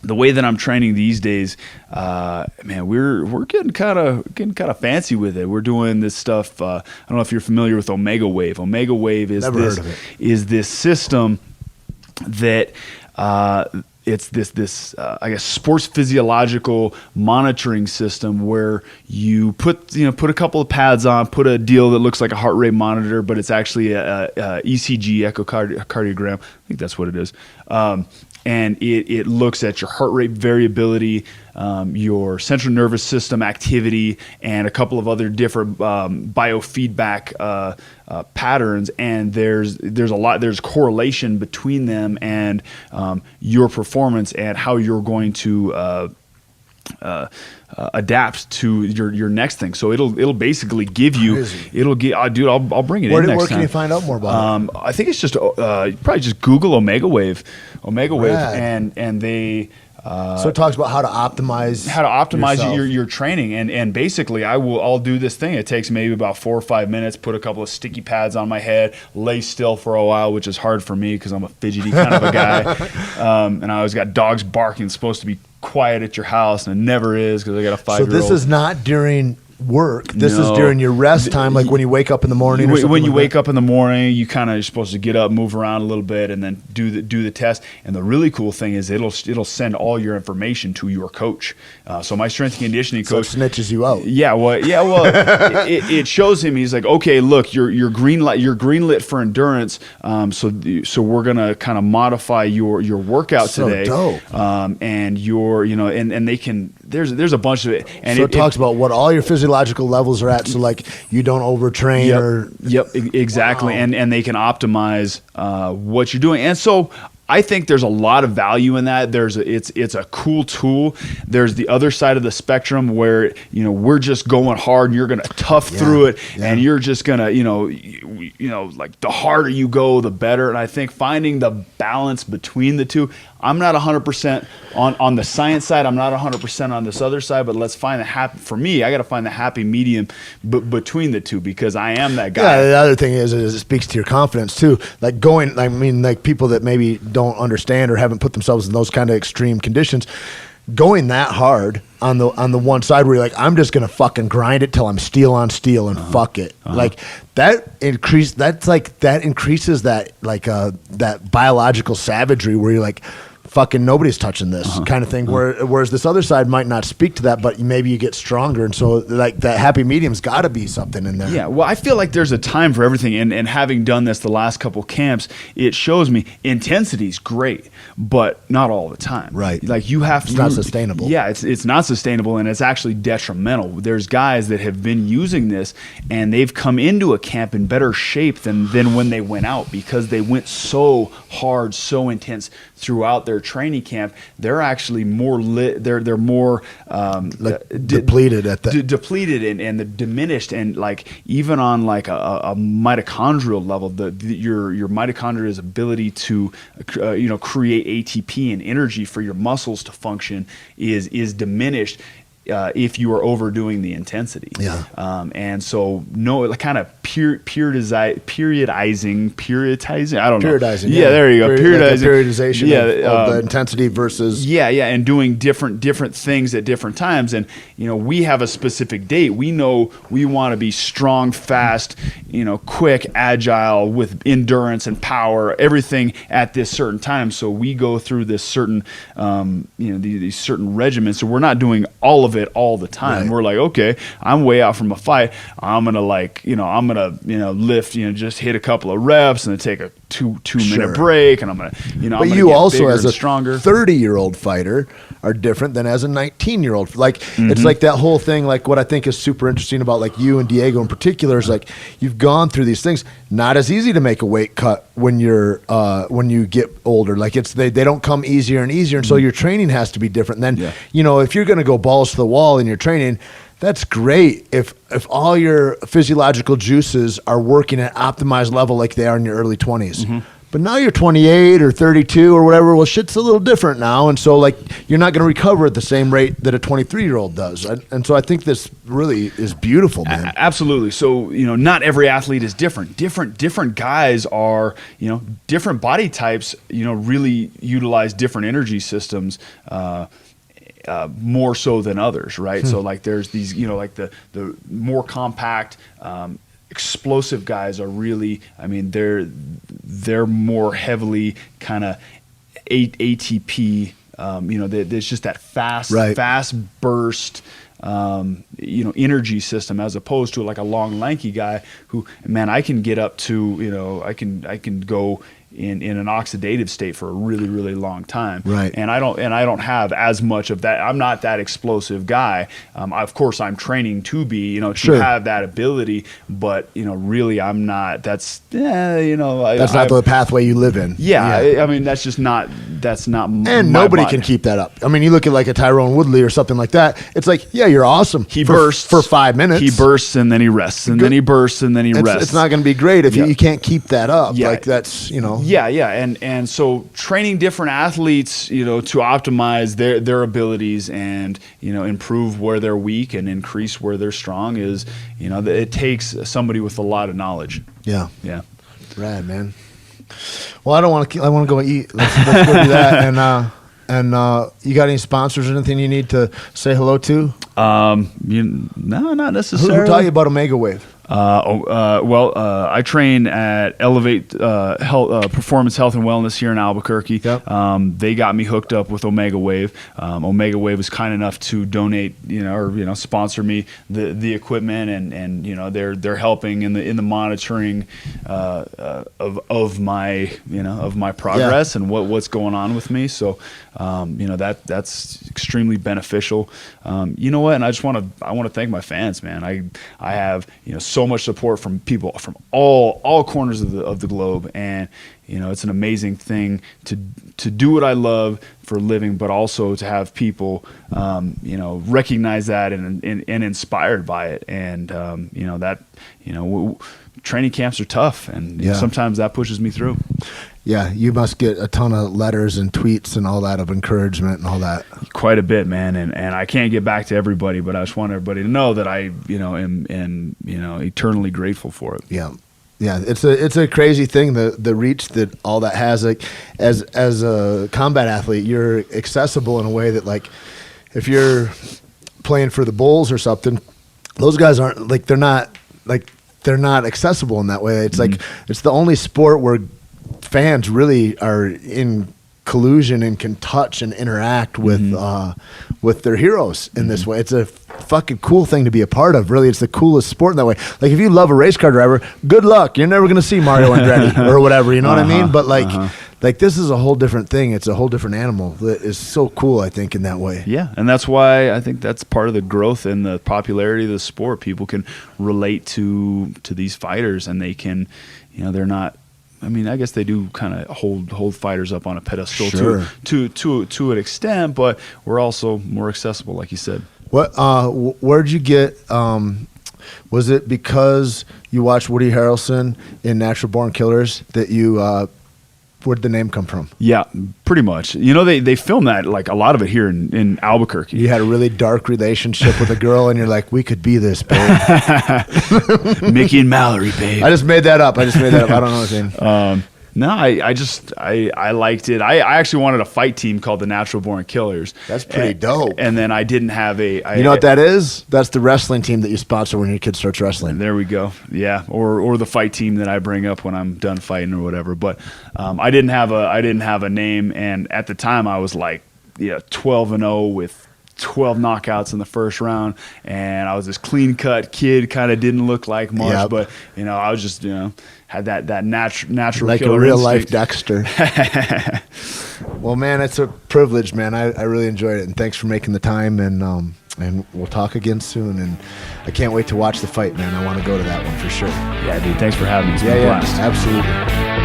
The way that I'm training these days, man, we're getting kind of fancy with it. We're doing this stuff. I don't know if you're familiar with Omega Wave. Omega Wave is this system that it's this I guess sports physiological monitoring system where you put a couple of pads on, put a deal that looks like a heart rate monitor, but it's actually a ECG, echocardiogram. I think that's what it is. And it looks at your heart rate variability, your central nervous system activity, and a couple of other different biofeedback patterns. And there's correlation between them and your performance and how you're going to adapt to your next thing. So it'll basically give you. It'll get. Dude, I'll bring it in next time. Where can you find out more about it? I think it's just probably just Google Omega Wave, and they. So it talks about how to optimize your training, and basically I'll do this thing. It takes maybe about 4 or 5 minutes. Put a couple of sticky pads on my head, lay still for a while, which is hard for me because I'm a fidgety kind of a guy, and I always got dogs barking. It's supposed to be quiet at your house, and it never is because I got a 5-year-old. So this is not during work. This is during your rest time, like when you wake up in the morning. When you wake up in the morning, you kind of are supposed to get up, move around a little bit, and then do the test. And the really cool thing is it'll send all your information to your coach. So my strength and conditioning coach snitches you out. It shows him. He's like, okay, look, you're greenlit for endurance. So we're gonna kind of modify your workout today. Dope. And and they can. There's a bunch of it. And so it talks about what all your physiological levels are at, so like you don't overtrain exactly. Wow. And they can optimize what you're doing. And so I think there's a lot of value in that. It's a cool tool. There's the other side of the spectrum where we're just going hard and you're gonna tough through it, and you're just gonna like the harder you go, the better. And I think finding the balance between the two. I'm not 100% on the science side. I'm not 100% on this other side. But let's find the happy. For me, I got to find the happy medium between the two, because I am that guy. Yeah. The other thing is it speaks to your confidence too. Like people that maybe don't don't understand or haven't put themselves in those kind of extreme conditions, going that hard on the one side where you're like, I'm just gonna fucking grind it till I'm steel on steel and fuck it. Like that increases that biological savagery where you're like, fucking nobody's touching this kind of thing. Whereas this other side might not speak to that, but maybe you get stronger. And so like that happy medium's got to be something in there. Yeah. Well, I feel like there's a time for everything. And having done this the last couple camps, it shows me intensity's great, but not all the time. Right. Like you have to. It's not sustainable. Yeah. It's not sustainable, and it's actually detrimental. There's guys that have been using this and they've come into a camp in better shape than when they went out, because they went so hard, so intense throughout their training camp. They're actually more they're more depleted at that depleted and diminished, and like even on like a mitochondrial level, your mitochondria's ability to create ATP and energy for your muscles to function is diminished if you are overdoing the intensity. Yeah. And so kind of periodizing. I don't know. Periodizing. Yeah, there you go. Periodizing. Periodization. Yeah, of the intensity versus. Yeah, and doing different things at different times. And we have a specific date. We know we want to be strong, fast, quick, agile, with endurance and power, everything at this certain time. So we go through this certain, these certain regimens. So we're not doing all of it all the time. Right. We're like, okay, I'm way out from a fight. I'm gonna lift, just hit a couple of reps and then take a two minute break, and I'm gonna, But you also, as a stronger 30-year-old fighter, are different than as a 19-year-old. Like it's like that whole thing. Like what I think is super interesting about like you and Diego in particular is like you've gone through these things. Not as easy to make a weight cut when you're when you get older. Like they don't come easier and easier, and so your training has to be different. And then if you're gonna go balls to the wall in your training, that's great if all your physiological juices are working at optimized level like they are in your early 20s. But now you're 28 or 32 or whatever. Well, shit's a little different now, and so like you're not going to recover at the same rate that a 23-year-old does. And so I think this really is beautiful, man. Absolutely. So not every athlete is different. Different guys are different body types. Really utilize different energy systems. More so than others, right? So like there's these, like the more compact, explosive guys are really, they're more heavily kind of ATP, there's just that fast burst, energy system, as opposed to like a long, lanky guy who, man, I can get up to, I can go in an oxidative state for a really, really long time. Right. And I don't have as much of that. I'm not that explosive guy. Of course I'm training to be, to have that ability, but really I'm not. That's not the pathway you live in. Yeah. That's just not and nobody can keep that up. You look at like a Tyrone Woodley or something like that. It's like, yeah, you're awesome. He bursts for 5 minutes. He bursts and then he rests, and then he bursts and then he rests. It's not going to be great if you can't keep that up. Yeah. Like that's, Yeah, and so training different athletes, to optimize their abilities and improve where they're weak and increase where they're strong is, it takes somebody with a lot of knowledge. Yeah. Rad, man. Well, I want to go eat. Let's go do that. And you got any sponsors or anything you need to say hello to? No, not necessarily. Who taught you about Omega Wave? I train at Elevate Performance Health and Wellness here in Albuquerque. Yep. They got me hooked up with Omega Wave. Omega Wave was kind enough to donate, or sponsor me the equipment, and they're helping in the monitoring of my progress and what's going on with me. So that's extremely beneficial. You know what? And I want to thank my fans, man. I have so much support from people from all corners of the globe, and it's an amazing thing to do what I love for a living, but also to have people recognize that and inspired by it, and training camps are tough, and sometimes that pushes me through. Yeah, you must get a ton of letters and tweets and all that of encouragement and all that. Quite a bit, man, and I can't get back to everybody, but I just want everybody to know that I am eternally grateful for it. Yeah. Yeah, it's a crazy thing, the reach that all that has. Like as a combat athlete, you're accessible in a way that, like, if you're playing for the Bulls or something, those guys aren't like they're not accessible in that way. It's like it's the only sport where fans really are in collusion and can touch and interact with their heroes in this way. It's a fucking cool thing to be a part of. Really, it's the coolest sport in that way. Like, if you love a race car driver, good luck. You're never gonna see Mario Andretti or whatever. You know what I mean? But like this is a whole different thing. It's a whole different animal that is so cool, I think, in that way. Yeah, and that's why I think that's part of the growth and the popularity of the sport. People can relate to these fighters, and they can, they're not. I mean, I guess they do kind of hold fighters up on a pedestal to an extent, but we're also more accessible, like you said. What? Where'd you get? Was it because you watched Woody Harrelson in Natural Born Killers that you? Where'd the name come from? Yeah, pretty much. They filmed that, like, a lot of it here in Albuquerque. You had a really dark relationship with a girl, and you're like, we could be this, babe. Mickey and Mallory, babe. I just made that up. I don't know anything. No, I liked it. I actually wanted a fight team called the Natural Born Killers. That's pretty dope. And then I didn't have you know what that is? That's the wrestling team that you sponsor when your kid starts wrestling. There we go. Yeah, or the fight team that I bring up when I'm done fighting or whatever. But I didn't have a name, and at the time I was like 12-0 with 12 knockouts in the first round, and I was this clean-cut kid, kind of didn't look like much, but I was just had that natural like killer a real life instinct. Dexter. Well, man, it's a privilege, man. I really enjoyed it, and thanks for making the time, and we'll talk again soon, and I can't wait to watch the fight, man. I want to go to that one for sure. Yeah, dude, thanks for having me. It's been a blast. Absolutely.